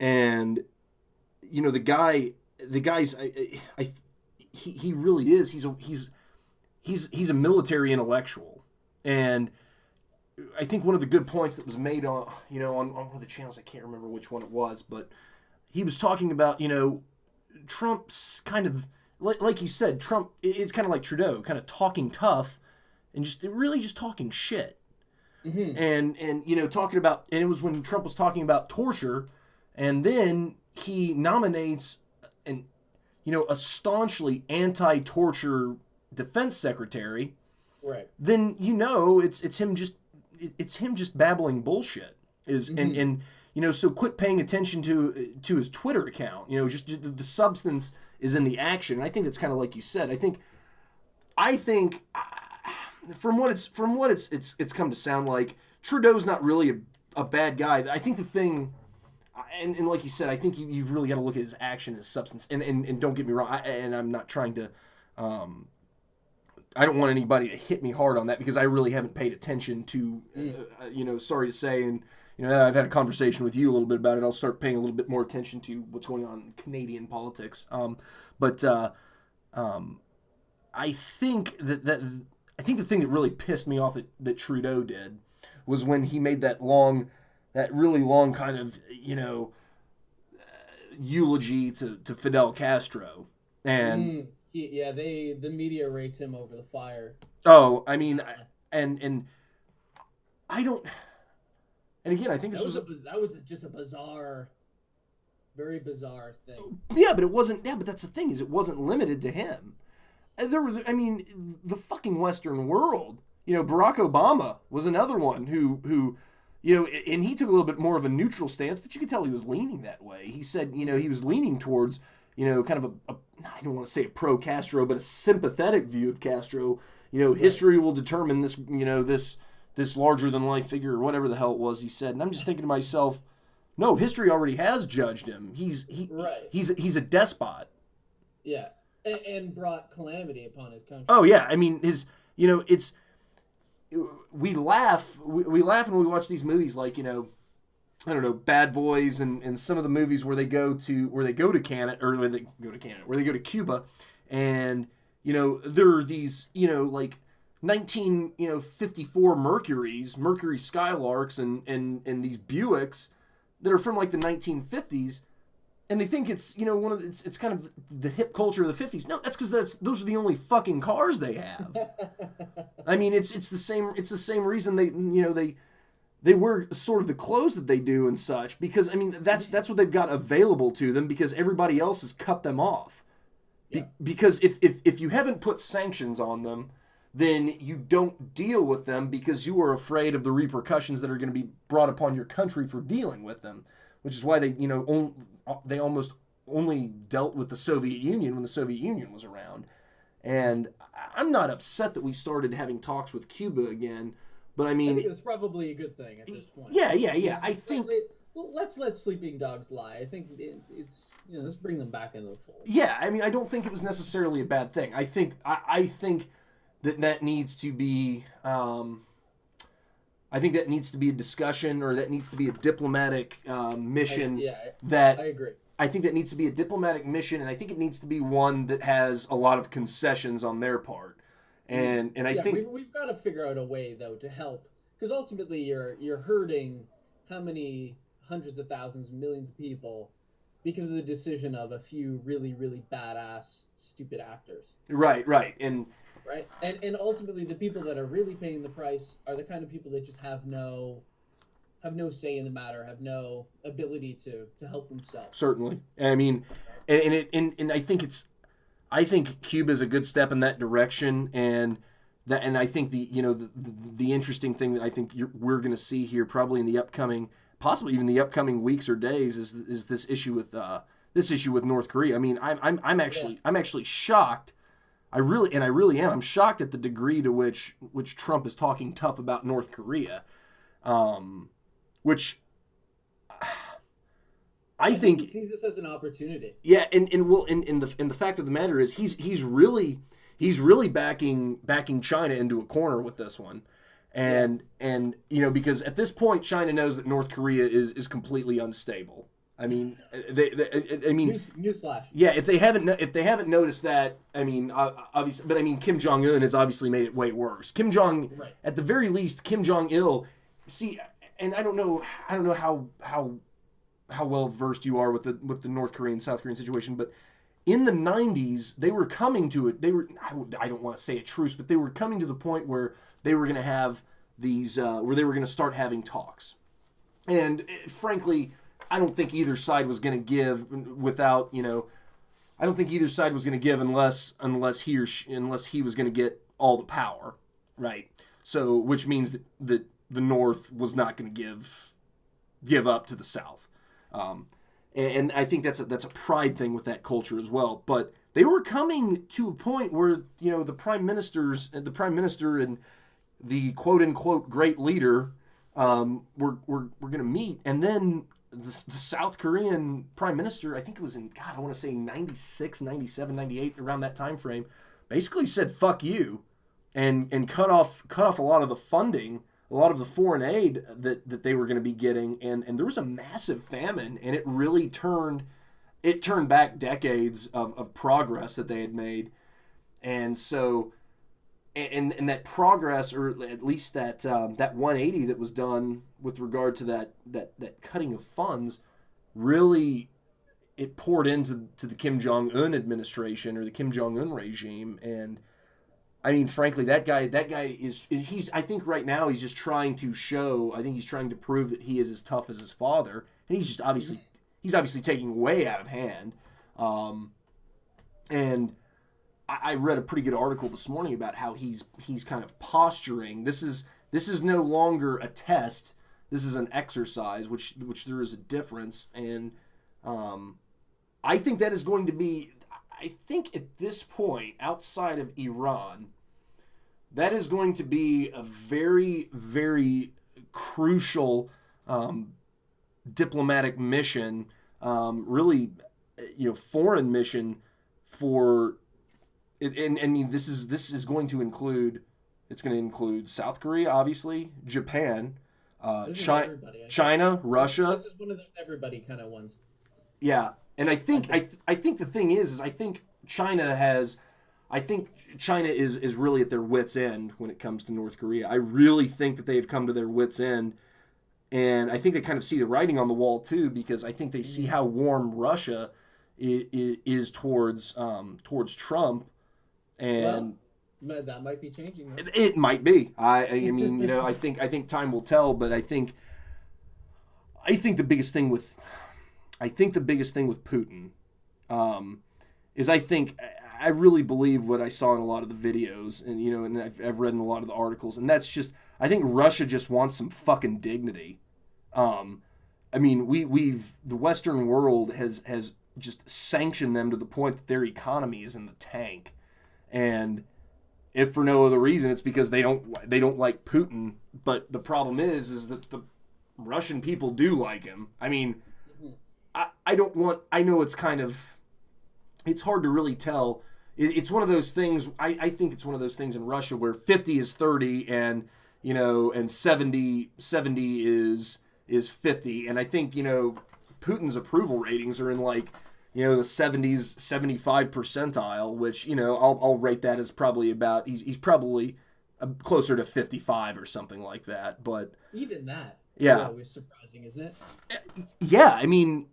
And the guy's he really is. He's a military intellectual, and I think one of the good points that was made on on one of the channels, I can't remember which one it was, but he was talking about Trump's kind of like you said, Trump. It's kind of like Trudeau, kind of talking tough and just really just talking shit. Mm-hmm. And talking about, and it was when Trump was talking about torture, and then he nominates an a staunchly anti-torture defense secretary. Right. Then it's him just babbling bullshit. And so quit paying attention to his Twitter account. Just the substance is in the action. And I think that's kind of like you said. I think from what it's come to sound like, Trudeau's not really a bad guy. I think the thing, and like you said, I think you've really got to look at his action, his substance. And don't get me wrong, and I'm not trying to. I don't want anybody to hit me hard on that because I really haven't paid attention to. Sorry to say, and I've had a conversation with you a little bit about it. I'll start paying a little bit more attention to what's going on in Canadian politics. But I think that I think the thing that really pissed me off that Trudeau did was when he made that really long kind of eulogy to Fidel Castro. And the media raked him over the fire. Oh, I mean, and I don't. And again, I think that was just a bizarre, very bizarre thing. Yeah, but it wasn't. Yeah, but that's the thing is, it wasn't limited to him. I mean, the fucking Western world. Barack Obama was another one who, and he took a little bit more of a neutral stance, but you could tell he was leaning that way. He said, he was leaning towards, kind of I don't want to say a pro-Castro, but a sympathetic view of Castro. History will determine this, this larger than life figure or whatever the hell it was he said. And I'm just thinking to myself, no, history already has judged him. He's a despot. Yeah. And brought calamity upon his country. Oh yeah, I mean it's we laugh when we watch these movies like I don't know, Bad Boys and some of the movies where they go to Canada or where they go to Cuba, and there are these like 1954 Mercury Skylarks and these Buicks that are from like the 1950s. And they think it's it's kind of the hip culture of the 50s. No, that's because those are the only fucking cars they have. I mean, it's the same reason they wear sort of the clothes that they do and such, because I mean that's what they've got available to them because everybody else has cut them off. Because if you haven't put sanctions on them, then you don't deal with them because you are afraid of the repercussions that are going to be brought upon your country for dealing with them. Which is why they almost only dealt with the Soviet Union when the Soviet Union was around. And I'm not upset that we started having talks with Cuba again, but I mean, I think it's probably a good thing at this point. Yeah. I think let's let sleeping dogs lie. I think it's let's bring them back into the fold. Yeah, I mean, I don't think it was necessarily a bad thing. I think that needs to be. I think that needs to be a discussion, or that needs to be a diplomatic mission. I agree. I think that needs to be a diplomatic mission, and I think it needs to be one that has a lot of concessions on their part. And I Yeah, think we've got to figure out a way though to help, because ultimately you're hurting how many hundreds of thousands, millions of people because of the decision of a few really badass stupid actors. right, and Right, and ultimately the people that are really paying the price are the kind of people that just have no say in the matter, have no ability to help themselves. certainly, I mean, and I think Cuba is a good step in that direction, and I think the interesting thing that I think we're going to see here probably in the upcoming, possibly even the upcoming weeks or days is this issue with North Korea. I mean, Yeah. I'm actually shocked. I really am. I'm shocked at the degree to which Trump is talking tough about North Korea, which I I think he think, sees this as an opportunity. yeah, and the fact of the matter is he's really backing China into a corner with this one, Yeah. and because at this point China knows that North Korea is completely unstable. I mean, I mean, Newsflash. yeah, if they haven't noticed that, I mean, obviously, but I mean, Kim Jong Un has obviously made it way worse. Right. At the very least, Kim Jong Il, see, and I don't know how well versed you are with the North Korean South Korean situation, but in the 90s they were coming to it. I don't want to say a truce, but they were coming to the point where they were going to have these where they were going to start having talks, and frankly, I don't think either side was going to give without I don't think either side was going to give unless he was going to get all the power, right? So which means that the North was not going to give up to the South. And I think that's a pride thing with that culture as well. But they were coming to a point where the prime minister and the quote unquote great leader were going to meet, and then the South Korean prime minister, I think it was in I want to say 96, 97, 98, around that time frame, basically said fuck you, and cut off a lot of the funding, a lot of the foreign aid that they were going to be getting, and there was a massive famine, and it really turned back decades of progress that they had made. And so and that progress, or at least that 180 that was done with regard to that cutting of funds, really it poured into the Kim Jong Un administration, or the Kim Jong Un regime. And I mean, frankly, that guy he's I think right now he's just trying to show. I think he's trying to prove that he is as tough as his father, and he's obviously taking way out of hand. And I read a pretty good article this morning about how he's kind of posturing. This is no longer a test. This is an exercise, which there is a difference. And I think that is going to be. I think at this point, outside of Iran, that is going to be a very, very crucial diplomatic mission, really, foreign mission for. And I mean, this is going to include. It's going to include South Korea, obviously, Japan, China, Russia. This is one of the everybody kind of ones. Yeah, and I think the thing is I think China is really at their wits' end when it comes to North Korea. I really think that they have come to their wits' end, and I think they kind of see the writing on the wall too, because I think they see how warm Russia is towards Trump, and that might be changing. it might be. I mean, I think time will tell, but I think the biggest thing with Putin is I really believe what I saw in a lot of the videos, and and I've read in a lot of the articles, and that's just I think Russia just wants some fucking dignity. I mean, the Western world has just sanctioned them to the point that their economy is in the tank, and if for no other reason, it's because they don't like Putin. But the problem is that the Russian people do like him. I mean, I know it's kind of, it's hard to really tell. It's one of those things. I think it's one of those things in Russia where 50 is 30, and and 70 is 50, and I think Putin's approval ratings are in like, the 70s, 75 percentile, which, I'll rate that as probably about, he's probably closer to 55 or something like that. But even that is yeah, always surprising, isn't it? yeah, I mean,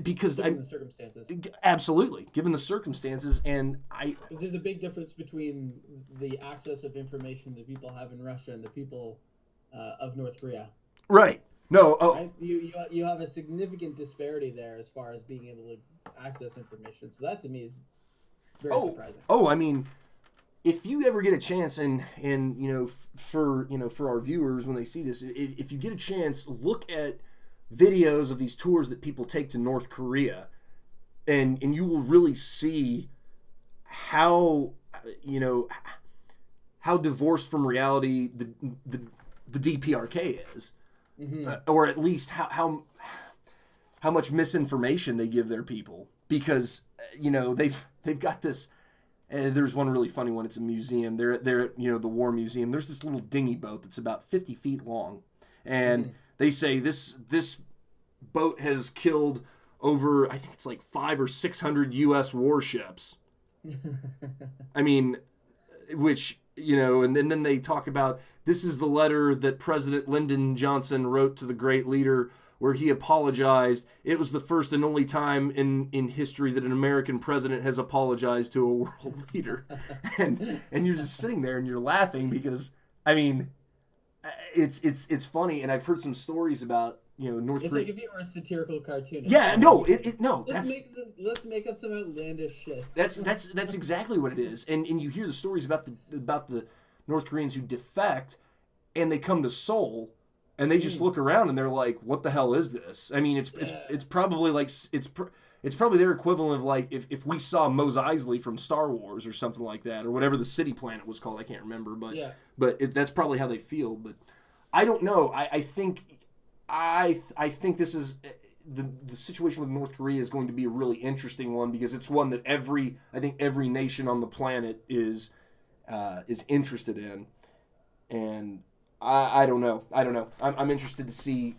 because Given the circumstances. absolutely, given the circumstances, and Because there's a big difference between the access of information that people have in Russia and the people of North Korea. right. No, Right? You have a significant disparity there as far as being able to access information. So that to me is very surprising. I mean, if you ever get a chance, and for our viewers when they see this, if you get a chance, look at videos of these tours that people take to North Korea, and you will really see how how divorced from reality the DPRK is, or at least how much misinformation they give their people, because they've got this. There's one really funny one. It's a museum. They're at the War Museum. There's this little dinghy boat that's about 50 feet long, and they say this boat has killed over, I think it's like 500 or 600 U.S. warships. I mean, which and then they talk about, this is the letter that President Lyndon Johnson wrote to the great leader, where he apologized. It was the first and only time in history that an American president has apologized to a world leader. And you're just sitting there and you're laughing because, I mean, it's funny. And I've heard some stories about, North Korea. It's like if you were a satirical cartoonist. Yeah, no, let's make up some outlandish shit. That's exactly what it is. And you hear the stories about the North Koreans who defect and they come to Seoul. And they just look around and they're like, "What the hell is this?" I mean, it's probably like it's probably their equivalent of like if we saw Mos Eisley from Star Wars or something like that, or whatever the city planet was called. I can't remember, but that's probably how they feel. But I don't know. I think this is the situation with North Korea is going to be a really interesting one, because it's one that every nation on the planet is interested in, and. I don't know. I'm interested to see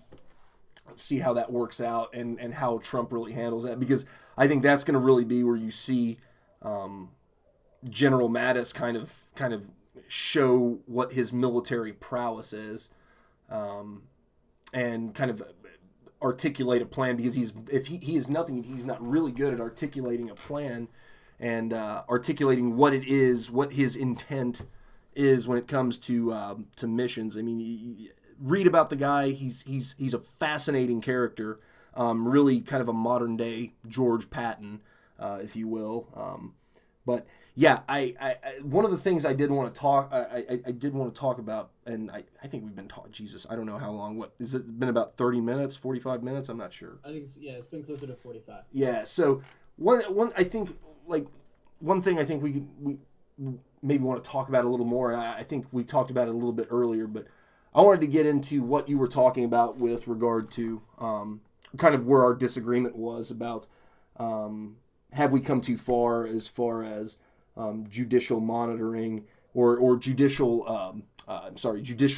how that works out, and how Trump really handles that, because I think that's going to really be where you see General Mattis kind of show what his military prowess is, and kind of articulate a plan, because he is nothing if he's not really good at articulating a plan and articulating what it is, what his intent is when it comes to missions. I mean, you read about the guy. He's a fascinating character. Really kind of a modern day George Patton, if you will. But yeah, I one of the things I did want to talk about, and I think we've been talking. Jesus, I don't know how long. What is it? Been about 30 minutes, 45 minutes? I'm not sure. I think it's been closer to 45. Yeah. So one thing I think we maybe want to talk about a little more. I think we talked about it a little bit earlier, but I wanted to get into what you were talking about with regard to kind of where our disagreement was about have we come too far as judicial monitoring or judicial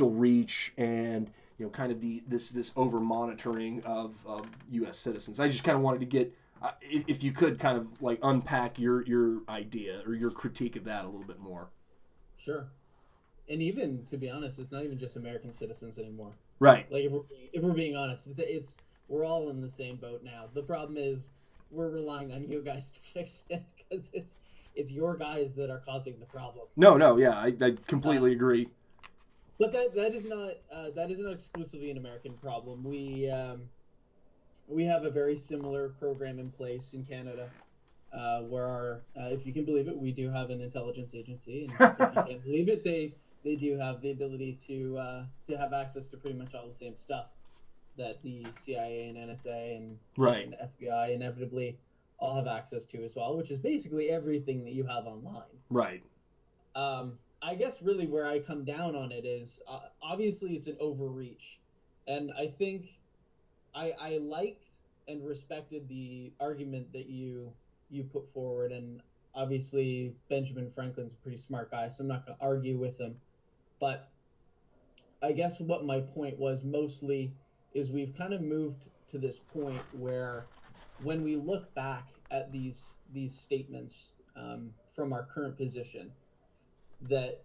reach, and kind of this over monitoring of U.S. citizens. I just kind of wanted to get. If you could kind of like unpack your idea or your critique of that a little bit more. Sure. And even, to be honest, it's not even just American citizens anymore. Right. Like if we're being honest, it's we're all in the same boat now. The problem is we're relying on you guys to fix it, because it's your guys that are causing the problem. No, yeah, I completely agree. But that is not exclusively an American problem. We have a very similar program in place in Canada, where if you can believe it, we do have an intelligence agency, and if you can't believe it, they do have the ability to have access to pretty much all the same stuff that the CIA and NSA and FBI inevitably all have access to as well, which is basically everything that you have online. Right. I guess really where I come down on it is obviously it's an overreach, and I think I liked and respected the argument that you put forward, and obviously Benjamin Franklin's a pretty smart guy, so I'm not going to argue with him. But I guess what my point was mostly is we've kind of moved to this point where when we look back at these statements from our current position, that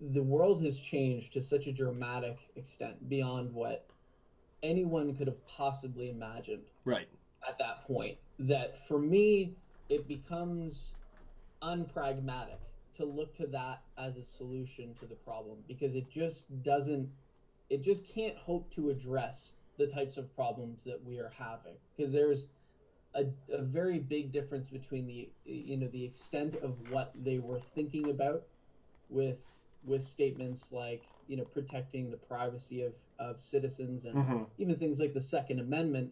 the world has changed to such a dramatic extent beyond what anyone could have possibly imagined Right. at that point, that for me it becomes unpragmatic to look to that as a solution to the problem, because it just can't hope to address the types of problems that we are having, because there's a very big difference between the extent of what they were thinking about with statements like protecting the privacy of citizens, and Mm-hmm. even things like the Second Amendment.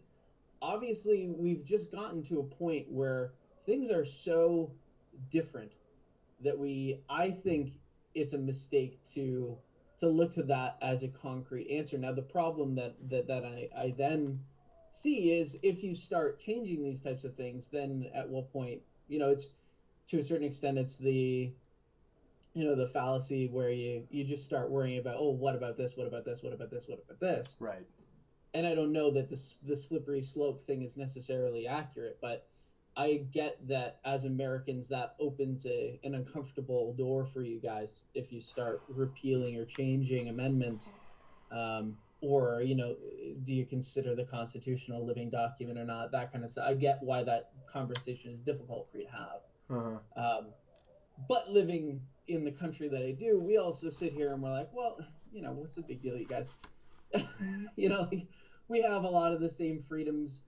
Obviously we've just gotten to a point where things are so different that I think it's a mistake to look to that as a concrete answer. Now the problem that I then see is, if you start changing these types of things, then at what point, it's, to a certain extent, it's the fallacy where you just start worrying about, oh, what about this, what about this, what about this, what about this. Right. And I don't know that the slippery slope thing is necessarily accurate, but I get that as Americans, that opens an uncomfortable door for you guys if you start repealing or changing amendments. Or, do you consider the Constitution a living document or not? That kind of stuff. I get why that conversation is difficult for you to have. Uh-huh. But living in the country that I do, we also sit here and we're like, well, what's the big deal, you guys? Like, we have a lot of the same freedoms.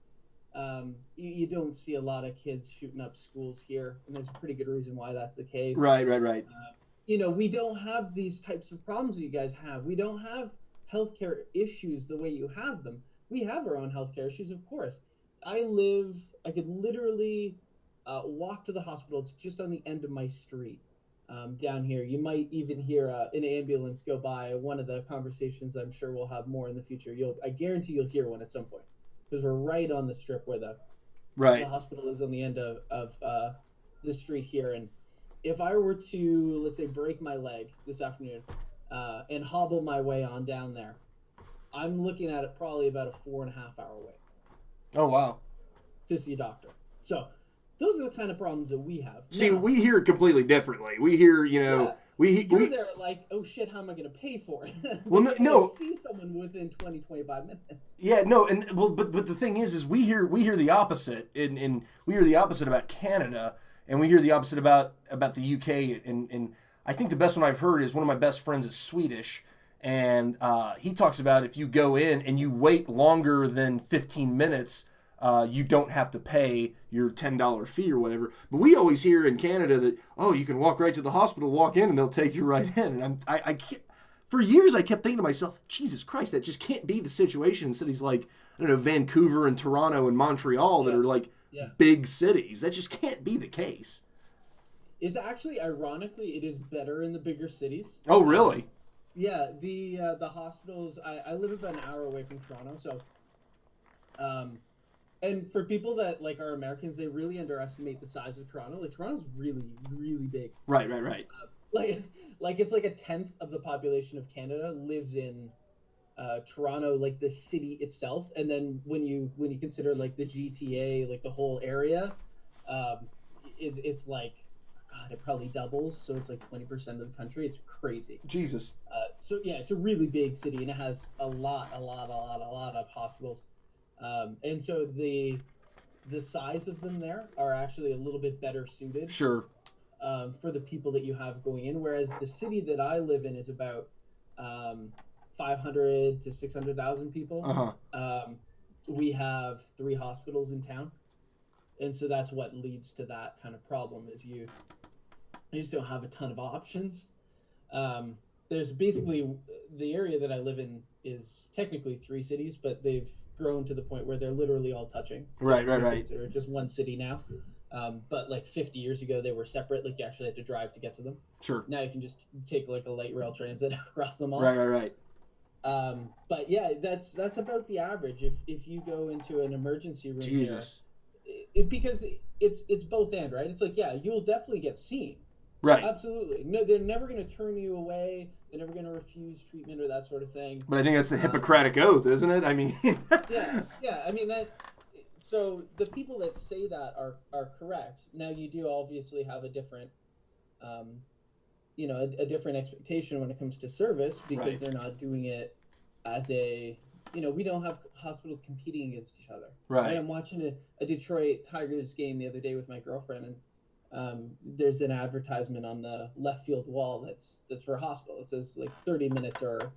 You don't see a lot of kids shooting up schools here, and there's a pretty good reason why that's the case. Right. We don't have these types of problems that you guys have. We don't have healthcare issues the way you have them. We have our own healthcare issues, of course. I could literally walk to the hospital. It's just on the end of my street. Down here, you might even hear an ambulance go by. One of the conversations I'm sure we'll have more in the future. I guarantee you'll hear one at some point, because we're right on the strip where the hospital is, on the end of the street here. And if I were to, let's say, break my leg this afternoon and hobble my way on down there, I'm looking at it probably about a 4.5 hour wait. Oh, wow. To see a doctor. So those are the kind of problems that we have. See, now, we hear it completely differently. We hear, you're we there like, oh shit, how am I going to pay for it? Well, no. See someone within 25 minutes. Yeah, no, and well, but the thing is we hear the opposite, and we hear the opposite about Canada, and we hear the opposite about the UK, and I think the best one I've heard is one of my best friends is Swedish, and he talks about if you go in and you wait longer than 15 minutes. You don't have to pay your $10 fee or whatever. But we always hear in Canada that, oh, you can walk right to the hospital, walk in, and they'll take you right in. And I can't, for years I kept thinking to myself, Jesus Christ, that just can't be the situation in cities like, I don't know, Vancouver and Toronto and Montreal that are like big cities. That just can't be the case. It's actually, ironically, it is better in the bigger cities. Oh, really? Yeah, the hospitals, I live about an hour away from Toronto, so and for people that like are Americans, they really underestimate the size of Toronto. Like, Toronto's really, really big. Right. Like it's like a tenth of the population of Canada lives in Toronto, like the city itself. And then when you consider like the GTA, like the whole area, it's like, God, it probably doubles. So it's like 20% of the country. It's crazy. Jesus. So yeah, it's a really big city, and it has a lot of hospitals. And so the size of them there are actually a little bit better suited. Sure. For the people that you have going in, whereas the city that I live in is about 500 to 600,000 people. Uh-huh. We have 3 hospitals in town, and so that's what leads to that kind of problem. Is you just don't have a ton of options. There's basically, the area that I live in is technically 3 cities, but they've grown to the point where they're literally all touching. So Right. They're just one city now. But like 50 years ago, they were separate. Like, you actually had to drive to get to them. Sure. Now you can just take like a light rail transit across them all. Right. But yeah, that's about the average. If you go into an emergency room, Jesus. because it's both and, right? It's like, yeah, you'll definitely get seen. Right. Absolutely. No, they're never going to turn you away. They're never going to refuse treatment or that sort of thing. But I think that's the Um, Hippocratic Oath, isn't it? I mean, yeah, yeah. I mean that. So the people that say that are correct. Now you do obviously have a different, um, a different expectation when it comes to service because right, they're not doing it as a. We don't have hospitals competing against each other. Right. right. I'm watching a Detroit Tigers game the other day with my girlfriend, and there's an advertisement on the left field wall that's for a hospital. It says like 30 minutes or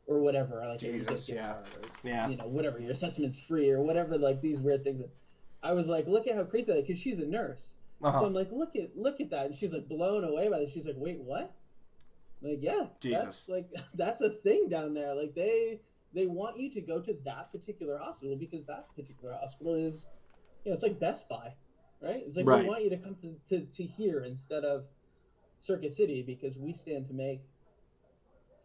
whatever. Like Jesus, yeah, yeah. Whatever, your assessment's free or whatever. Like these weird things. I was like, look at how crazy that is, because she's a nurse. So I'm like, look at that, and she's like blown away by this. She's like, wait, what? I'm like, yeah, Jesus, that's a thing down there. Like they want you to go to that particular hospital because that particular hospital is, it's like Best Buy. Right? It's like right. we want you to come to here instead of Circuit City because we stand to make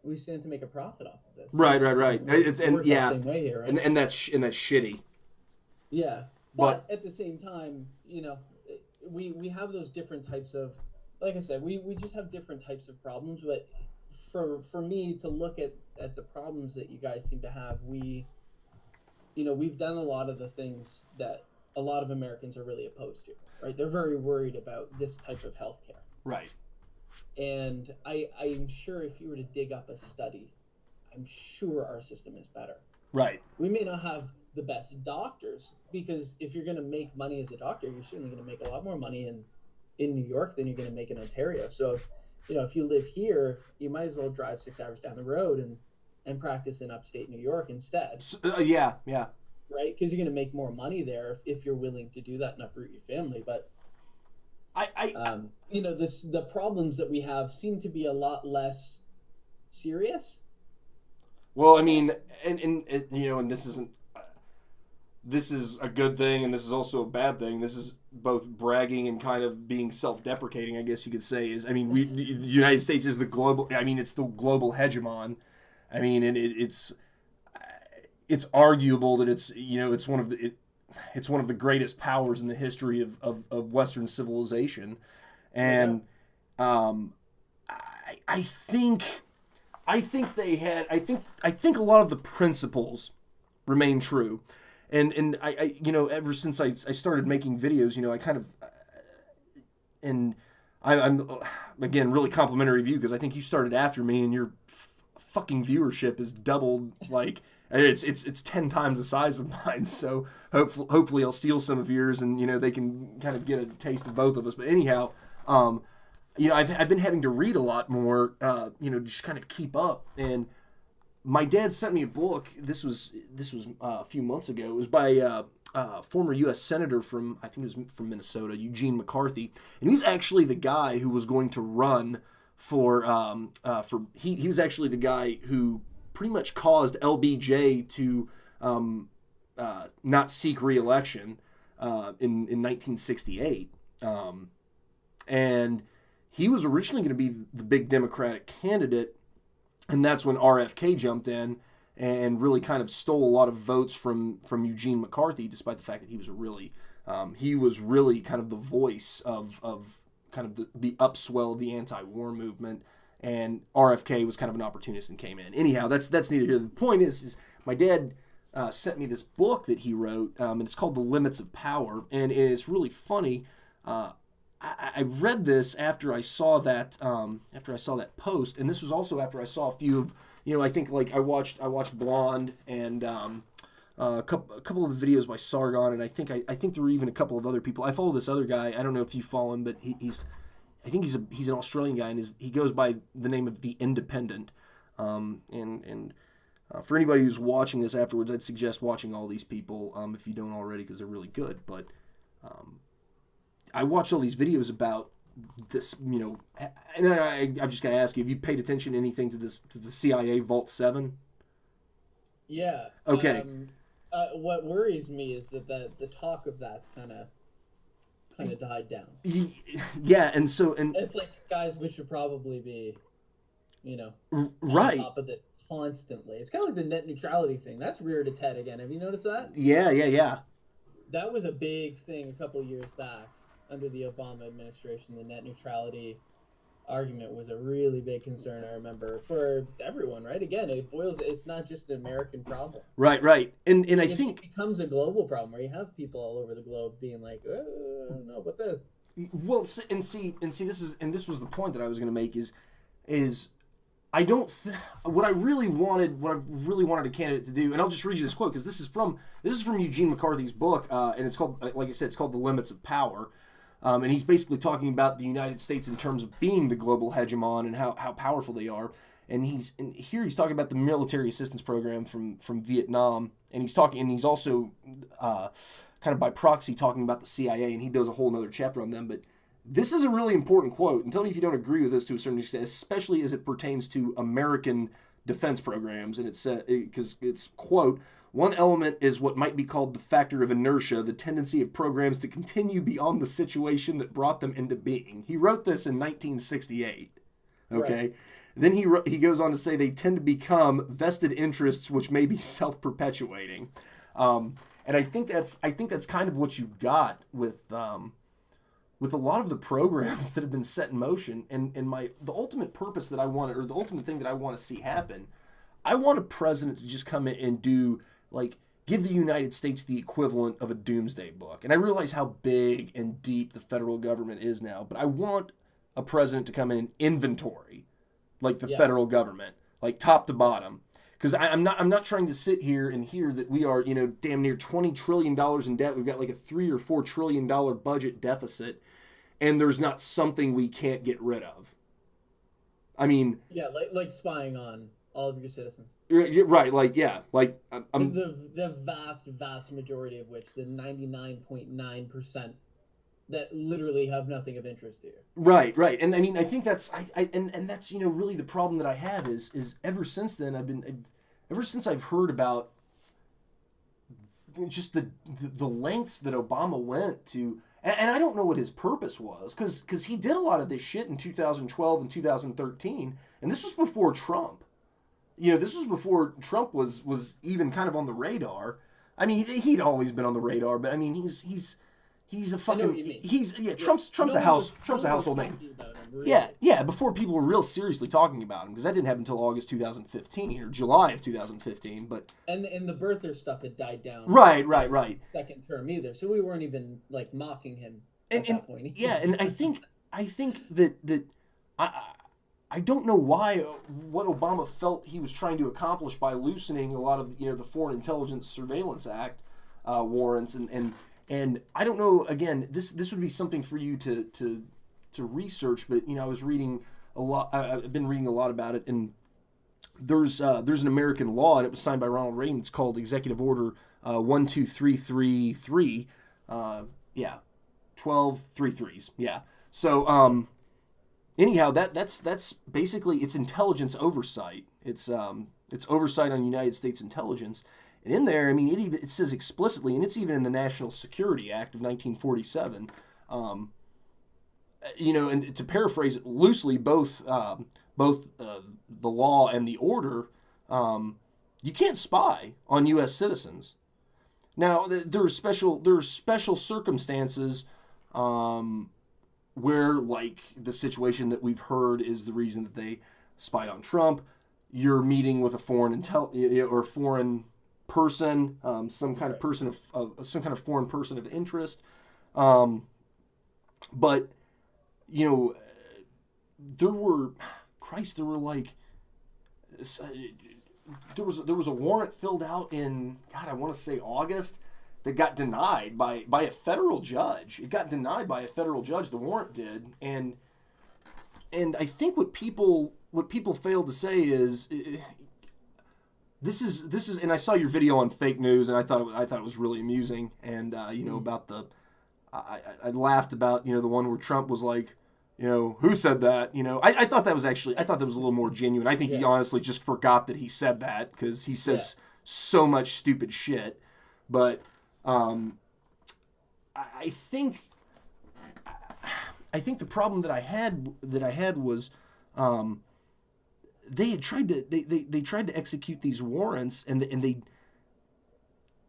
a profit off of this. Right. It's and yeah, same way here, right? and that's shitty. Yeah, but at the same time, we have those different types of, like I said, we just have different types of problems. But for me to look at the problems that you guys seem to have, we've done a lot of the things that a lot of Americans are really opposed to, right? They're very worried about this type of healthcare. Right. And I'm sure if you were to dig up a study, I'm sure our system is better. Right. We may not have the best doctors because if you're going to make money as a doctor, you're certainly going to make a lot more money in New York than you're going to make in Ontario. So, if you live here, you might as well drive 6 hours down the road and practice in upstate New York instead. Yeah. Right, because you're going to make more money there if you're willing to do that and uproot your family. But the problems that we have seem to be a lot less serious. Well, I mean, and this isn't. This is a good thing, and this is also a bad thing. This is both bragging and kind of being self-deprecating, I guess you could say. The United States is the global. I mean, it's the global hegemon. I mean, and it's arguable that it's one of the greatest powers in the history of Western civilization, and I think I think a lot of the principles remain true, and I ever since I started making videos, I kind of and I'm again really complimentary of you because I think you started after me and your fucking viewership is doubled like. It's 10 times the size of mine, so hopefully I'll steal some of yours, and they can kind of get a taste of both of us. But anyhow, I've been having to read a lot more, just kind of keep up. And my dad sent me a book. This was a few months ago. It was by former U.S. Senator from, I think it was from Minnesota, Eugene McCarthy, and he's actually the guy who was going to run for he was actually the guy who pretty much caused LBJ to not seek re-election in 1968. And he was originally going to be the big Democratic candidate, and that's when RFK jumped in and really kind of stole a lot of votes from Eugene McCarthy, despite the fact that he was really kind of the voice of kind of the upswell of the anti-war movement. And RFK was kind of an opportunist and came in. Anyhow, that's neither here. The point is my dad sent me this book that he wrote, and it's called The Limits of Power, and it's really funny. I read this after I saw that post, and this was also after I saw a few of I think like I watched Blonde and a couple of the videos by Sargon, and I think there were even a couple of other people. I follow this other guy. I don't know if you follow him, but he's an Australian guy, and he goes by the name of The Independent. For anybody who's watching this afterwards, I'd suggest watching all these people if you don't already, because they're really good. But I watched all these videos about this, and I've just got to ask you: have you paid attention to anything to the CIA Vault 7? Yeah. Okay. What worries me is that the talk of that's kind of died down. Yeah, and it's like, guys, we should probably be, right on top of this constantly. It's kind of like the net neutrality thing. That's reared its head again. Have you noticed that? Yeah. That was a big thing a couple of years back under the Obama administration, the net neutrality argument was a really big concern. I remember for everyone, right? Again, it's not just an American problem. Right, right. And I It think, becomes a global problem where you have people all over the globe being like, I don't know about this. well, and see, this was the point that I was going to make is I don't what I really wanted a candidate to do, and I'll just read you this quote because this is from Eugene McCarthy's book, and it's called, like I said, it's called The Limits of Power. And he's basically talking about the United States in terms of being the global hegemon and how powerful they are. And here he's talking about the military assistance program from Vietnam, and he's also kind of by proxy talking about the CIA, and he does a whole other chapter on them. But this is a really important quote, and tell me if you don't agree with this to a certain extent, especially as it pertains to American defense programs. And it's because it's quote, one element is what might be called the factor of inertia, the tendency of programs to continue beyond the situation that brought them into being. He wrote this in 1968. Okay. Right. Then he goes on to say they tend to become vested interests which may be self-perpetuating. And I think that's kind of what you've got with a lot of the programs that have been set in motion. And the ultimate purpose that I want, or the ultimate thing that I want to see happen, I want a president to just come in and do, like, give the United States the equivalent of a doomsday book. And I realize how big and deep the federal government is now, but I want a president to come in and inventory, like, the federal government, like, top to bottom. Because I'm not trying to sit here and hear that we are, damn near $20 trillion in debt. We've got like a $3 or $4 trillion budget deficit, and there's not something we can't get rid of. I mean, Yeah, like spying on all of your citizens. right? Like, yeah, like The vast majority of which, the 99.9%, that literally have nothing of interest to you. right, right. And I mean, I think that's and that's really the problem that I have is ever since then ever since I've heard about just the lengths that Obama went to. And I don't know what his purpose was, because he did a lot of this shit in 2012 and 2013, and this was before Trump. This was before Trump was even kind of on the radar. I mean, he'd always been on the radar, but I mean, he's a fucking Trump's a household name. Really. Yeah. Before people were real seriously talking about him, because that didn't happen until August 2015 or July of 2015. But and the birther stuff had died down. Right. Second term either, so we weren't even like mocking him at And that point. and I think that I don't know what Obama felt he was trying to accomplish by loosening a lot of the Foreign Intelligence Surveillance Act warrants and I don't know. Again, this would be something for you to research, but I was reading a lot. I've been reading a lot about it, and there's an American law, and it was signed by Ronald Reagan. It's called Executive Order 12333. 12 three threes. Yeah. So anyhow, that's basically it's intelligence oversight. It's oversight on United States intelligence. And in there, I mean, it says explicitly, and it's even in the National Security Act of 1947. And to paraphrase it loosely, both the law and the order, you can't spy on U.S. citizens. Now, there are special circumstances where, like the situation that we've heard is the reason that they spied on Trump. You're meeting with a foreign foreign person, some kind of person of some kind of foreign person of interest. But there were like there was a warrant filled out in, God, I want to say August, that got denied by a federal judge. It got denied by a federal judge. The warrant did, and I think what people fail to say is. This is, and I saw your video on fake news, and I thought it was really amusing, and about I laughed about the one where Trump was like, who said that? I thought that was a little more genuine. I think he honestly just forgot that he said that because he says so much stupid shit, but I think the problem that I had was. They had tried to they tried to execute these warrants and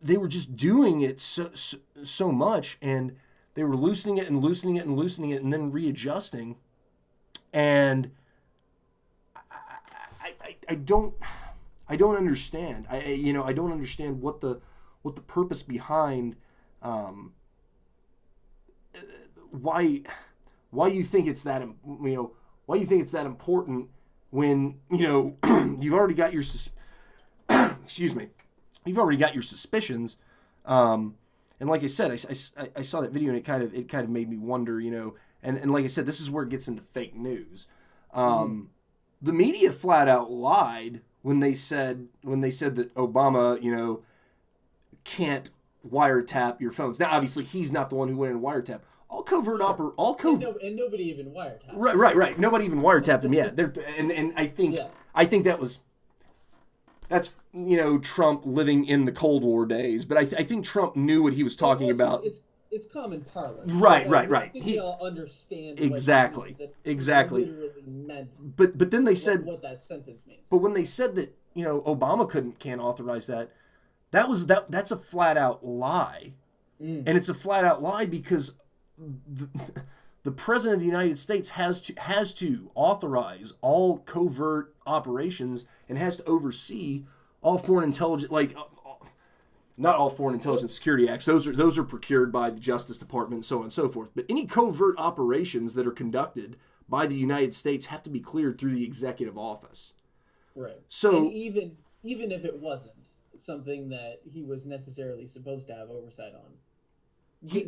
they were just doing it so much, and they were loosening it and then readjusting, And I don't understand. I don't understand what the purpose behind why you think it's that why you think it's that important when you've already got your excuse me, you've already got your suspicions. And like I said, I saw that video and it kind of made me wonder, and like I said, this is where it gets into fake news. The media flat out lied when they said that Obama, can't wiretap your phones. Now, obviously, he's not the one who went in wiretap. All covert and nobody even wiretapped. Right. Nobody even wiretapped him yet. And I think that's Trump living in the Cold War days. But I think Trump knew what he was talking about. It's common parlance. Right. I think we all understand exactly. Literally meant. But then they said what that sentence means. But when they said that Obama can't authorize that, that's a flat out lie, and it's a flat out lie because the president of the United States has to authorize all covert operations and has to oversee all foreign intelligence, not all foreign intelligence security acts. Those are procured by the Justice Department and so on and so forth. But any covert operations that are conducted by the United States have to be cleared through the executive office. Right. So and even if it wasn't something that he was necessarily supposed to have oversight on,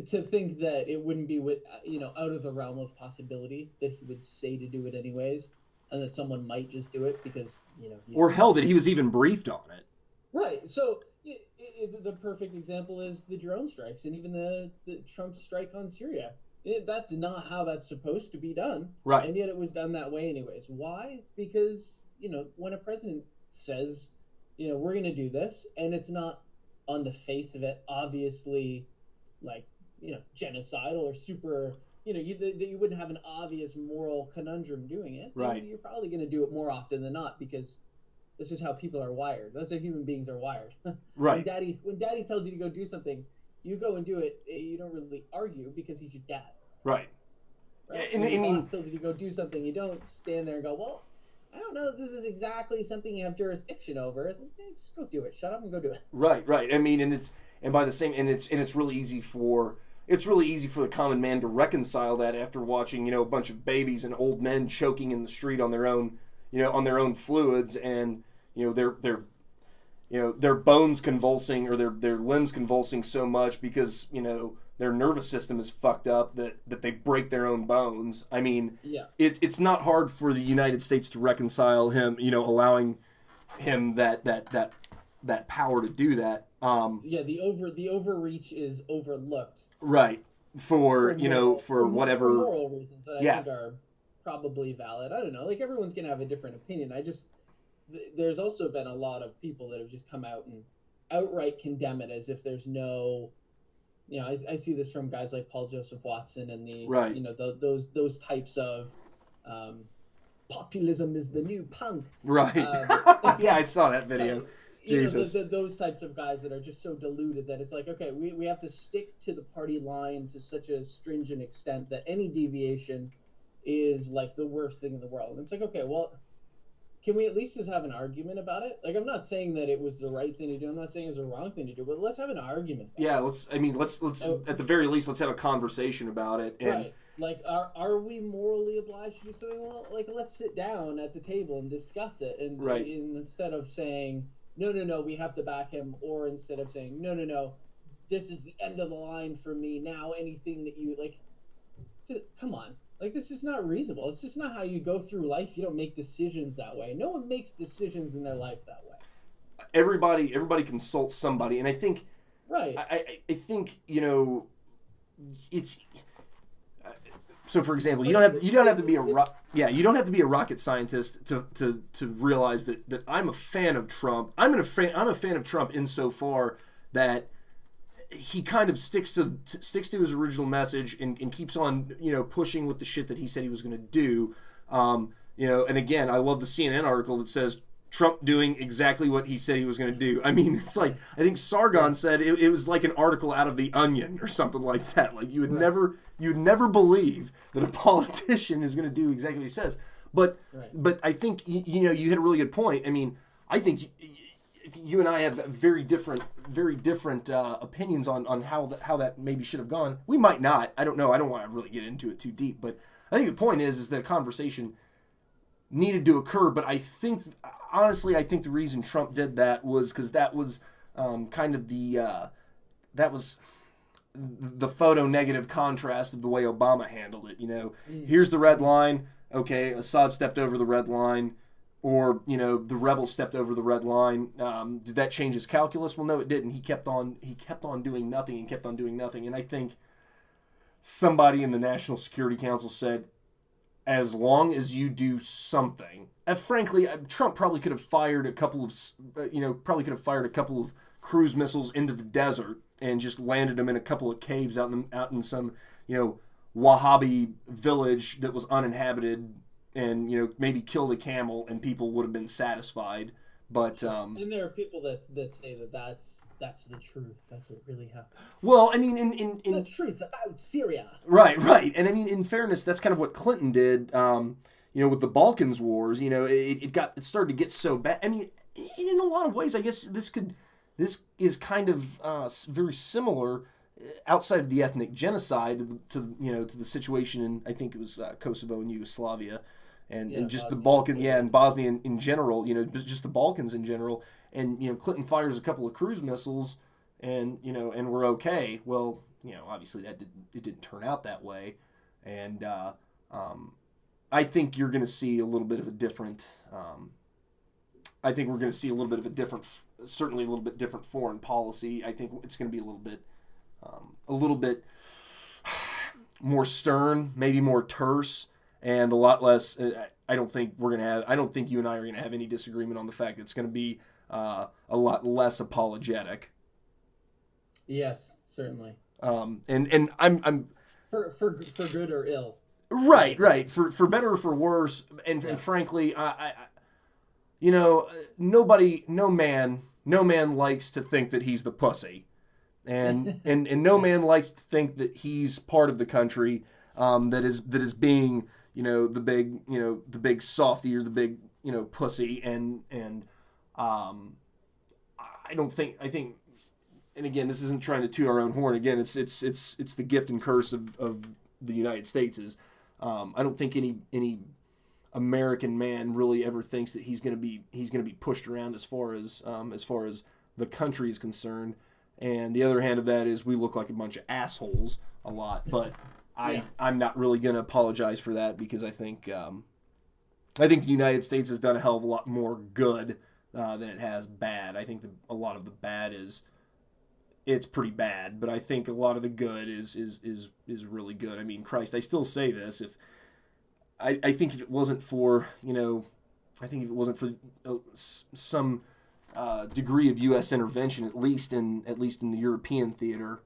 to think that it wouldn't be out of the realm of possibility that he would say to do it anyways, and that someone might just do it because or hell that he was even briefed on it. Right. So the perfect example is the drone strikes and even the Trump strike on Syria. That's not how that's supposed to be done. Right. And yet it was done that way anyways. Why? Because when a president says, we're going to do this, and it's not on the face of it obviously genocidal or super, you wouldn't have an obvious moral conundrum doing it. Right. You're probably going to do it more often than not because this is how people are wired. That's how human beings are wired. Right. When daddy tells you to go do something, you go and do it. You don't really argue because he's your dad. Right. And when boss tells you to go do something, you don't stand there and go, well, I don't know if this is exactly something you have jurisdiction over. It's like, just go do it. Shut up and go do it. Right. I mean, it's really easy for the common man to reconcile that after watching, a bunch of babies and old men choking in the street on their own, on their own fluids, and their bones convulsing or their limbs convulsing so much because their nervous system is fucked up that they break their own bones. I mean, yeah. It's not hard for the United States to reconcile him, allowing him that power to do that. The overreach is overlooked. Right. For whatever moral reasons that I think are probably valid. I don't know. Everyone's gonna have a different opinion. There's also been a lot of people that have just come out and outright condemn it as if there's no. I see this from guys like Paul Joseph Watson and those types of populism is the new punk. Right. Yeah, I saw that video. Jesus. Those types of guys that are just so deluded that it's like, okay, we have to stick to the party line to such a stringent extent that any deviation is like the worst thing in the world. And it's like, okay, well, can we at least just have an argument about it? I'm not saying that it was the right thing to do. I'm not saying it was the wrong thing to do, but let's have an argument. Yeah, let's at the very least, let's have a conversation about it. And right. Are we morally obliged to do something? Well, let's sit down at the table and discuss it. And right. Instead of saying, no, we have to back him, or instead of saying, no, this is the end of the line for me now, anything that you come on. This is not reasonable. It's just not how you go through life. You don't make decisions that way. No one makes decisions in their life that way. Everybody consults somebody, and I think, right. I think it's. So, for example, you don't have to be a rocket scientist to realize that I'm a fan of Trump. I'm a fan of Trump insofar that he kind of sticks to his original message and keeps on pushing with the shit that he said he was going to do. And again, I love the CNN article that says Trump doing exactly what he said he was going to do. I mean, it's like, I think Sargon said it was like an article out of The Onion or something like that. Like, you would never believe that a politician is going to do exactly what he says. But I think, you hit a really good point. I mean, I think you and I have very different opinions on how that maybe should have gone. We might not. I don't know. I don't want to really get into it too deep. But I think the point is that a conversation needed to occur. But honestly, I think the reason Trump did that was because that was kind of that was the photo negative contrast of the way Obama handled it. Here's the red line. Okay, Assad stepped over the red line, or the rebels stepped over the red line. Did that change his calculus? Well, no, it didn't. He kept on doing nothing and kept on doing nothing. And I think somebody in the National Security Council said, as long as you do something. And frankly, Trump probably could have fired a couple of cruise missiles into the desert and just landed them in a couple of caves out in some Wahhabi village that was uninhabited, and maybe killed a camel, and people would have been satisfied. But and there are people that say that's the truth. That's what really happened. Well, I mean, in the truth about Syria. Right, and I mean, in fairness, that's kind of what Clinton did. With the Balkans Wars, it started to get so bad. I mean, in a lot of ways, I guess this is kind of very similar, outside of the ethnic genocide, to the situation in, I think it was Kosovo and Yugoslavia, and just Bosnia, the Balkans, and Bosnia in general, just the Balkans in general. And Clinton fires a couple of cruise missiles, and we're okay. Well, obviously it didn't turn out that way, and I think you're going to see a little bit of a different. I think we're going to see certainly a little bit different foreign policy. I think it's going to be a little bit more stern, maybe more terse, and a lot less. I don't think you and I are going to have any disagreement on the fact that it's going to be a lot less apologetic. Yes, certainly. And I'm for good or ill. Right. For better or for worse, and frankly, no man likes to think that he's the pussy, and no man likes to think that he's part of the country that is being the big softy or the big pussy, and I think, and again, this isn't trying to toot our own horn. Again, it's the gift and curse of the United States is. I don't think any American man really ever thinks that he's going to be pushed around as far as the country is concerned. And the other hand of that is we look like a bunch of assholes a lot. But I'm not really going to apologize for that, because I think the United States has done a hell of a lot more good than it has bad. I think a lot of the bad it's pretty bad, but I think a lot of the good is really good. I mean, Christ, I still say this. I think if it wasn't for some degree of U.S. intervention, at least in the European theater,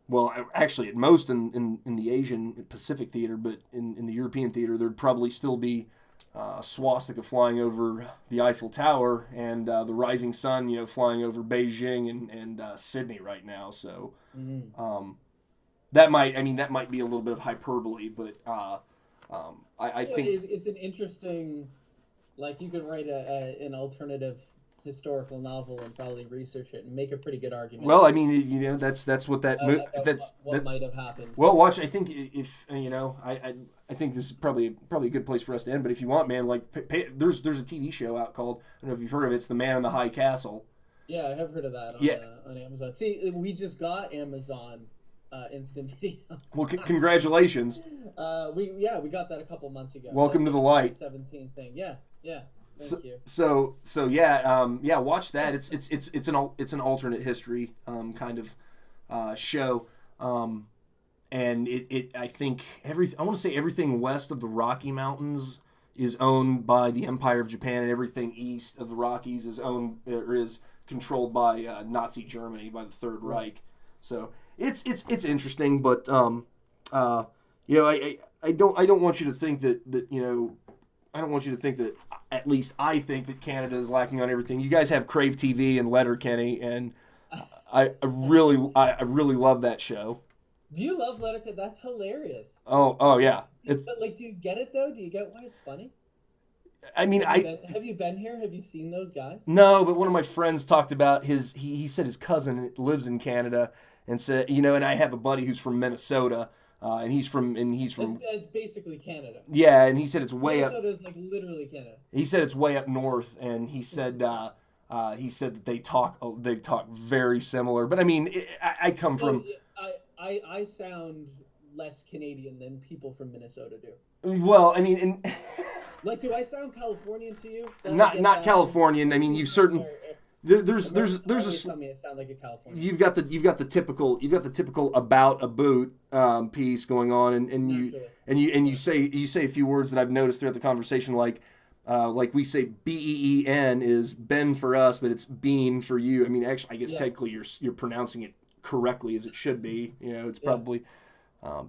well, actually at most in the Asian Pacific theater, but in the European theater, there'd probably still be a swastika flying over the Eiffel Tower, and the rising sun, flying over Beijing and Sydney right now. So that might be a little bit of hyperbole, but I think it's an interesting. Like, you could write an alternative historical novel and probably research it and make a pretty good argument. Well, I mean, that's what that might have happened. Well, watch. I think if I think this is probably a good place for us to end. But if you want, man, like there's a TV show out called, I don't know if you've heard of it. It's The Man in the High Castle. Yeah, I have heard of that on Amazon. See, we just got Amazon Instant Video. Well, congratulations. We got that a couple months ago. Welcome to the light. 17 thing. Yeah. Thank you. So watch that. It's an alternate history kind of show, and I think I want to say everything west of the Rocky Mountains is owned by the Empire of Japan, and everything east of the Rockies is owned or is controlled by Nazi Germany, by the Third Reich. So it's interesting, but I don't want you to think that I don't want you to think that at least I think that Canada is lacking on everything. You guys have Crave TV and Letterkenny, and I really love that show. Do you love Letterkenny? That's hilarious. Oh yeah. But like, do you get it though? Do you get why it's funny? I mean, Have you been here? Have you seen those guys? no, but one of my friends talked about he said his cousin lives in Canada, and said, and I have a buddy who's from Minnesota, and he's from It's basically Canada. yeah, and he said it's way up. Minnesota is like literally Canada. He said it's way up north, and he said that they talk very similar. But I mean, I come from. I sound less Canadian than people from Minnesota do. Well, I mean, Like, do I sound Californian to you? not Californian. I mean, you've certain. There's tell me I sound like a Californian. You've got the typical about a boot piece going on, and you say a few words that I've noticed throughout the conversation, like we say BEEN is Ben for us, but it's bean for you. I mean, actually, I guess technically you're pronouncing it correctly as it should be. It's probably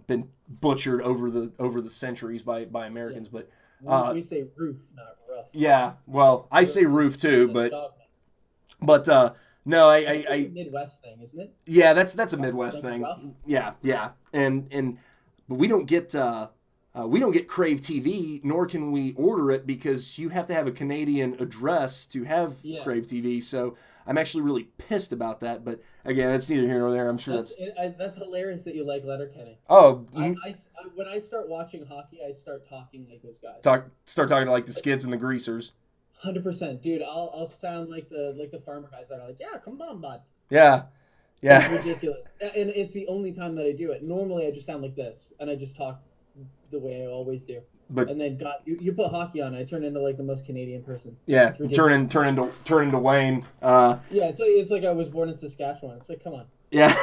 been butchered over the centuries by Americans, but we say roof, not rough. yeah. Well, I say roof too, but no, It's a Midwest thing, isn't it? yeah, that's a Midwest Like thing. rough? Yeah, and but we don't get Crave TV, nor can we order it because you have to have a Canadian address to have Crave TV. So I'm actually really pissed about that. But again, that's neither here nor there. I'm sure that's hilarious that you like Letterkenny. Oh, when I start watching hockey, I start talking like those guys. Start talking to like the skids and the greasers. 100%, dude. I'll sound like the farmer guys that are like, yeah, come on, bud. Yeah. It's ridiculous, and it's the only time that I do it. Normally, I just sound like this, and I just talk the way I always do. But and then you put hockey on, I turn into like the most Canadian person. Yeah, turn into Wayne. Yeah, it's like I was born in Saskatchewan. It's like, come on. Yeah.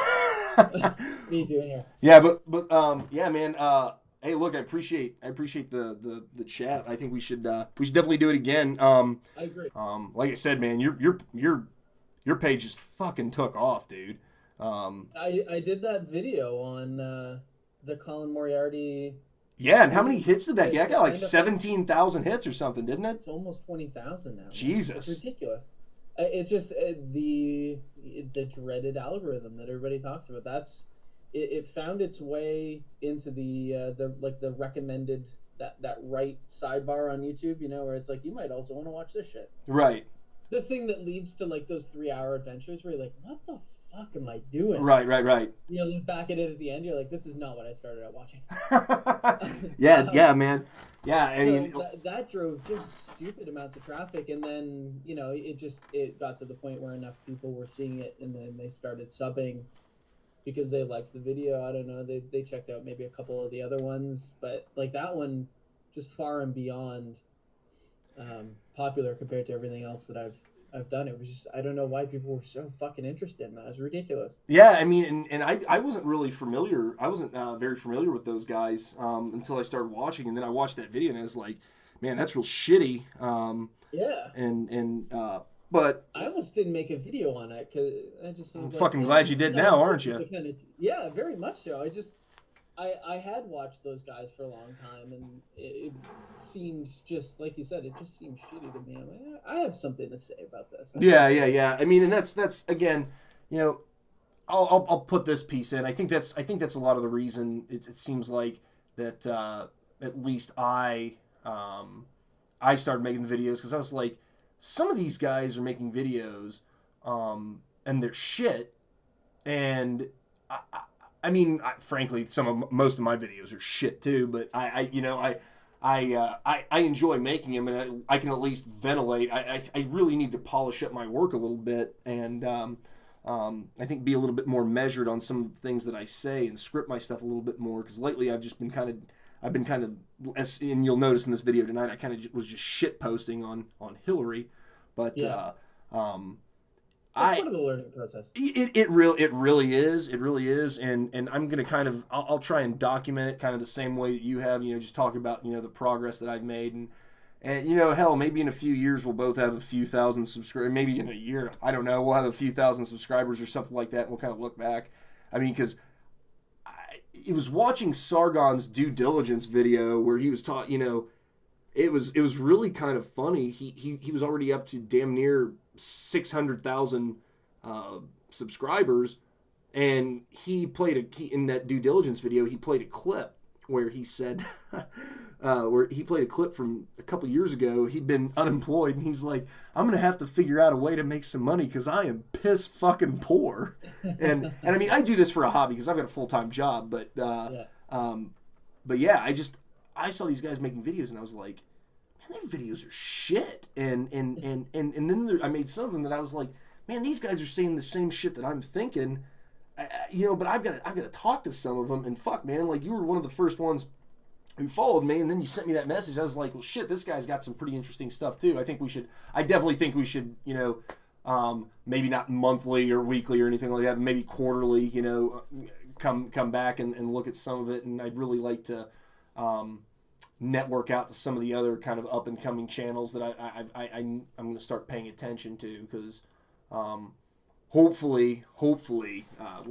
What are you doing here? Yeah, but yeah, man. Hey, look, I appreciate the chat. I think we should definitely do it again. I agree. Like I said, man, your page just fucking took off, dude. I did that video on the Colin Moriarty. Yeah, and how many hits did that get? I got like 17,000 hits or something, didn't it? It's almost 20,000 now. Jesus, it's ridiculous. It's just the dreaded algorithm that everybody talks about. It found its way into the recommended that right sidebar on YouTube, where it's like, you might also want to watch this shit. Right. The thing that leads to like those 3-hour adventures where you're like, what the fuck am I doing? Right. You look back at it at the end, you're like, this is not what I started out watching. yeah, man. Yeah, I mean, that drove just stupid amounts of traffic, and then it got to the point where enough people were seeing it, and then they started subbing because they liked the video. I don't know, they checked out maybe a couple of the other ones, but like that one, just far and beyond popular compared to everything else that I've done. It was just, I don't know why people were so fucking interested in that. It was ridiculous. Yeah, I mean, and I wasn't really familiar. I wasn't very familiar with those guys until I started watching, and then I watched that video, and I was like, man, that's real shitty. Yeah. But I almost didn't make a video on it because I just was I'm fucking glad you did now, aren't you? Yeah, very much so. I had watched those guys for a long time, and it seemed just like you said. It just seemed shitty to me. I'm like, I have something to say about this. Yeah. I mean, and that's again, I'll put this piece in. I think that's a lot of the reason it seems like that. At least I started making the videos because I was like, some of these guys are making videos, and they're shit, and I mean, frankly, most of my videos are shit too. But I enjoy making them, and I can at least ventilate. I really need to polish up my work a little bit, and I think be a little bit more measured on some of the things that I say and script my stuff a little bit more. Because lately I've been kind of, and you'll notice in this video tonight, I kind of was just shit posting on Hillary, but yeah. That's part of the learning process. It really is, and I'm gonna I'll try and document it kind of the same way that you have, just talk about the progress that I've made, and hell, maybe in a few years we'll both have a few thousand subscribers, maybe in a year, I don't know, we'll have a few thousand subscribers or something like that, and we'll kind of look back. I mean, because it was watching Sargon's due diligence video where he was taught, it was really kind of funny. He was already up to damn near 600,000 subscribers, and in that due diligence video he played a clip where he said where he played a clip from a couple years ago. He'd been unemployed, and he's like, I'm gonna have to figure out a way to make some money because I am piss fucking poor. And I mean, I do this for a hobby because I've got a full-time job, but yeah, I saw these guys making videos, and I was like, man, their videos are shit. And then I made some of them that I was like, man, these guys are saying the same shit that I'm thinking, but I've got to talk to some of them. And fuck, man, like, you were one of the first ones who followed me, and then you sent me that message. I was like, well, shit, this guy's got some pretty interesting stuff too. I definitely think we should, maybe not monthly or weekly or anything like that, maybe quarterly, come back and look at some of it. And I'd really like to network out to some of the other kind of up and coming channels that I'm going to start paying attention to, because hopefully we'll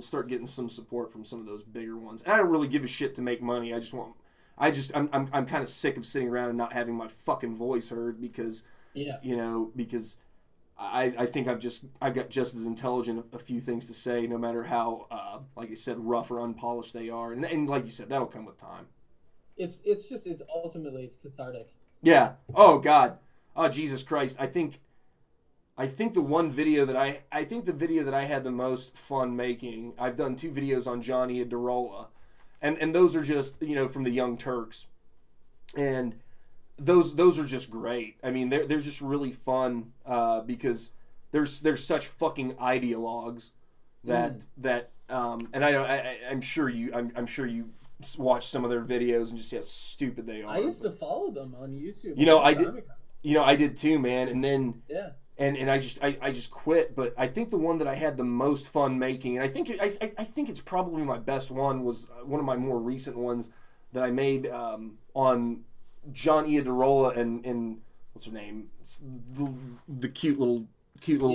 start getting some support from some of those bigger ones. And I don't really give a shit to make money. I'm kind of sick of sitting around and not having my fucking voice heard, because because I think I've got just as intelligent a few things to say, no matter how like I said, rough or unpolished they are. And like you said, that'll come with time. It's ultimately it's cathartic. Yeah. Oh God. Oh Jesus Christ. I think the one video that the video that I had the most fun making, I've done 2 videos on Johnny Adirola, and those are just, from the Young Turks, and those are just great. I mean, they're just really fun because they're such fucking ideologues that and I'm sure you watch some of their videos and just see how stupid they are. I used to follow them on YouTube. I did too, man. And then yeah. And I just quit. But I think the one that I had the most fun making, and I think it's probably my best one, was one of my more recent ones that I made on John Iadarola and what's her name, the cute little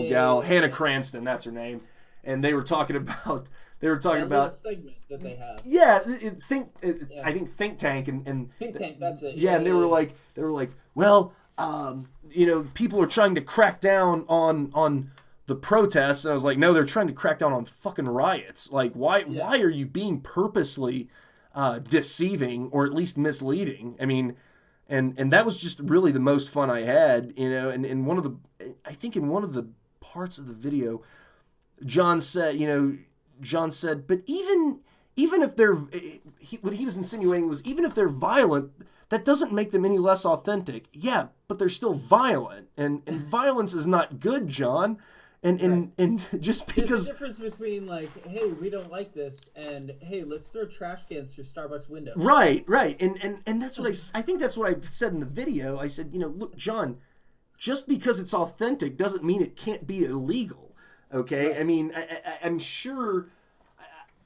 gal, Hannah Cranston, that's her name, and they were talking about segment that they have. Yeah, I think Think Tank and Think Tank, that's it. Yeah, and they were like, well, people are trying to crack down on the protests, and I was like, no, they're trying to crack down on fucking riots. Like, why are you being purposely deceiving or at least misleading? I mean, and that was just really the most fun I had, and in one of the parts of the video, John said, but even if they're, what he was insinuating was, even if they're violent, that doesn't make them any less authentic. Yeah, but they're still violent, and violence is not good, John. And just because there's a difference between, like, hey, we don't like this, and hey, let's throw trash cans through Starbucks window. Right. And that's what I think that's what I said in the video. I said, look, John, just because it's authentic doesn't mean it can't be illegal. Okay? Right. I mean, I'm sure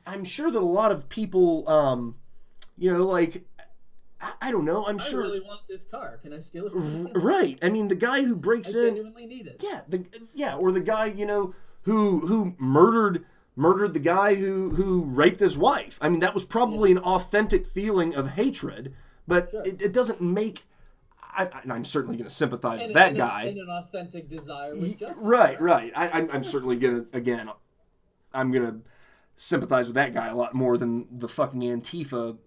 that a lot of people, like, I don't know. I'm sure. I really want this car. Can I steal it? Right. I mean, the guy who breaks in. I genuinely need it. Yeah. Or the guy, who murdered the guy who raped his wife. I mean, that was probably an authentic feeling of hatred, but sure. it doesn't make. I'm certainly going to sympathize with that guy. And an authentic desire with justice. Right. I'm certainly going to, again, I'm going to sympathize with that guy a lot more than the fucking Antifa,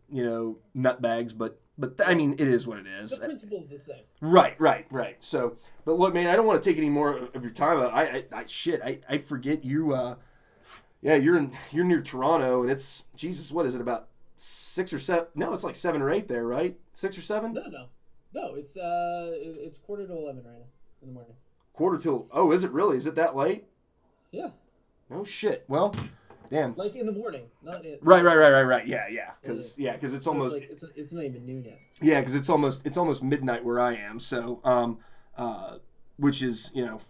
nutbags, but I mean, it is what it is. The principle's the same. Right. So, but look, man, I don't want to take any more of your time. I forget you. You're near Toronto, and it's, Jesus, what is it, about 6 or 7? No, it's like 7 or 8 there, right? 6 or 7? No. It's quarter to 11 right now in the morning. Quarter till? Oh, is it really? Is it that late? Yeah. No shit. Well. Damn. Like in the morning, not in. Right. Yeah. Because it's almost. It's not even noon yet. Yeah, because it's almost midnight where I am. So, which is, we'll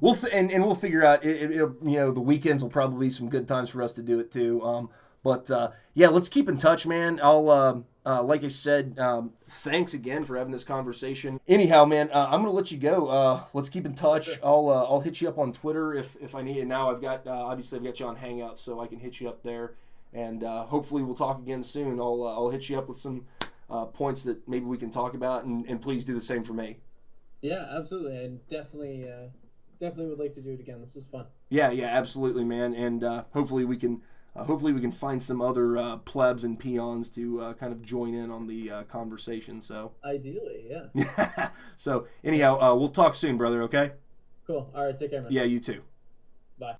we'll figure out. The weekends will probably be some good times for us to do it too. But let's keep in touch, man. I'll like I said, thanks again for having this conversation. Anyhow, man, I'm gonna let you go. Let's keep in touch. I'll hit you up on Twitter if I need it. Now I've got obviously I've got you on Hangouts, so I can hit you up there, and hopefully we'll talk again soon. I'll hit you up with some points that maybe we can talk about, and please do the same for me. Yeah, absolutely. And definitely would like to do it again. This was fun. Yeah, yeah, absolutely, man. And hopefully we can find some other plebs and peons to kind of join in on the conversation. So, Ideally, yeah. so anyhow, we'll talk soon, brother. Okay? Cool. All right, take care, man. Yeah, you too.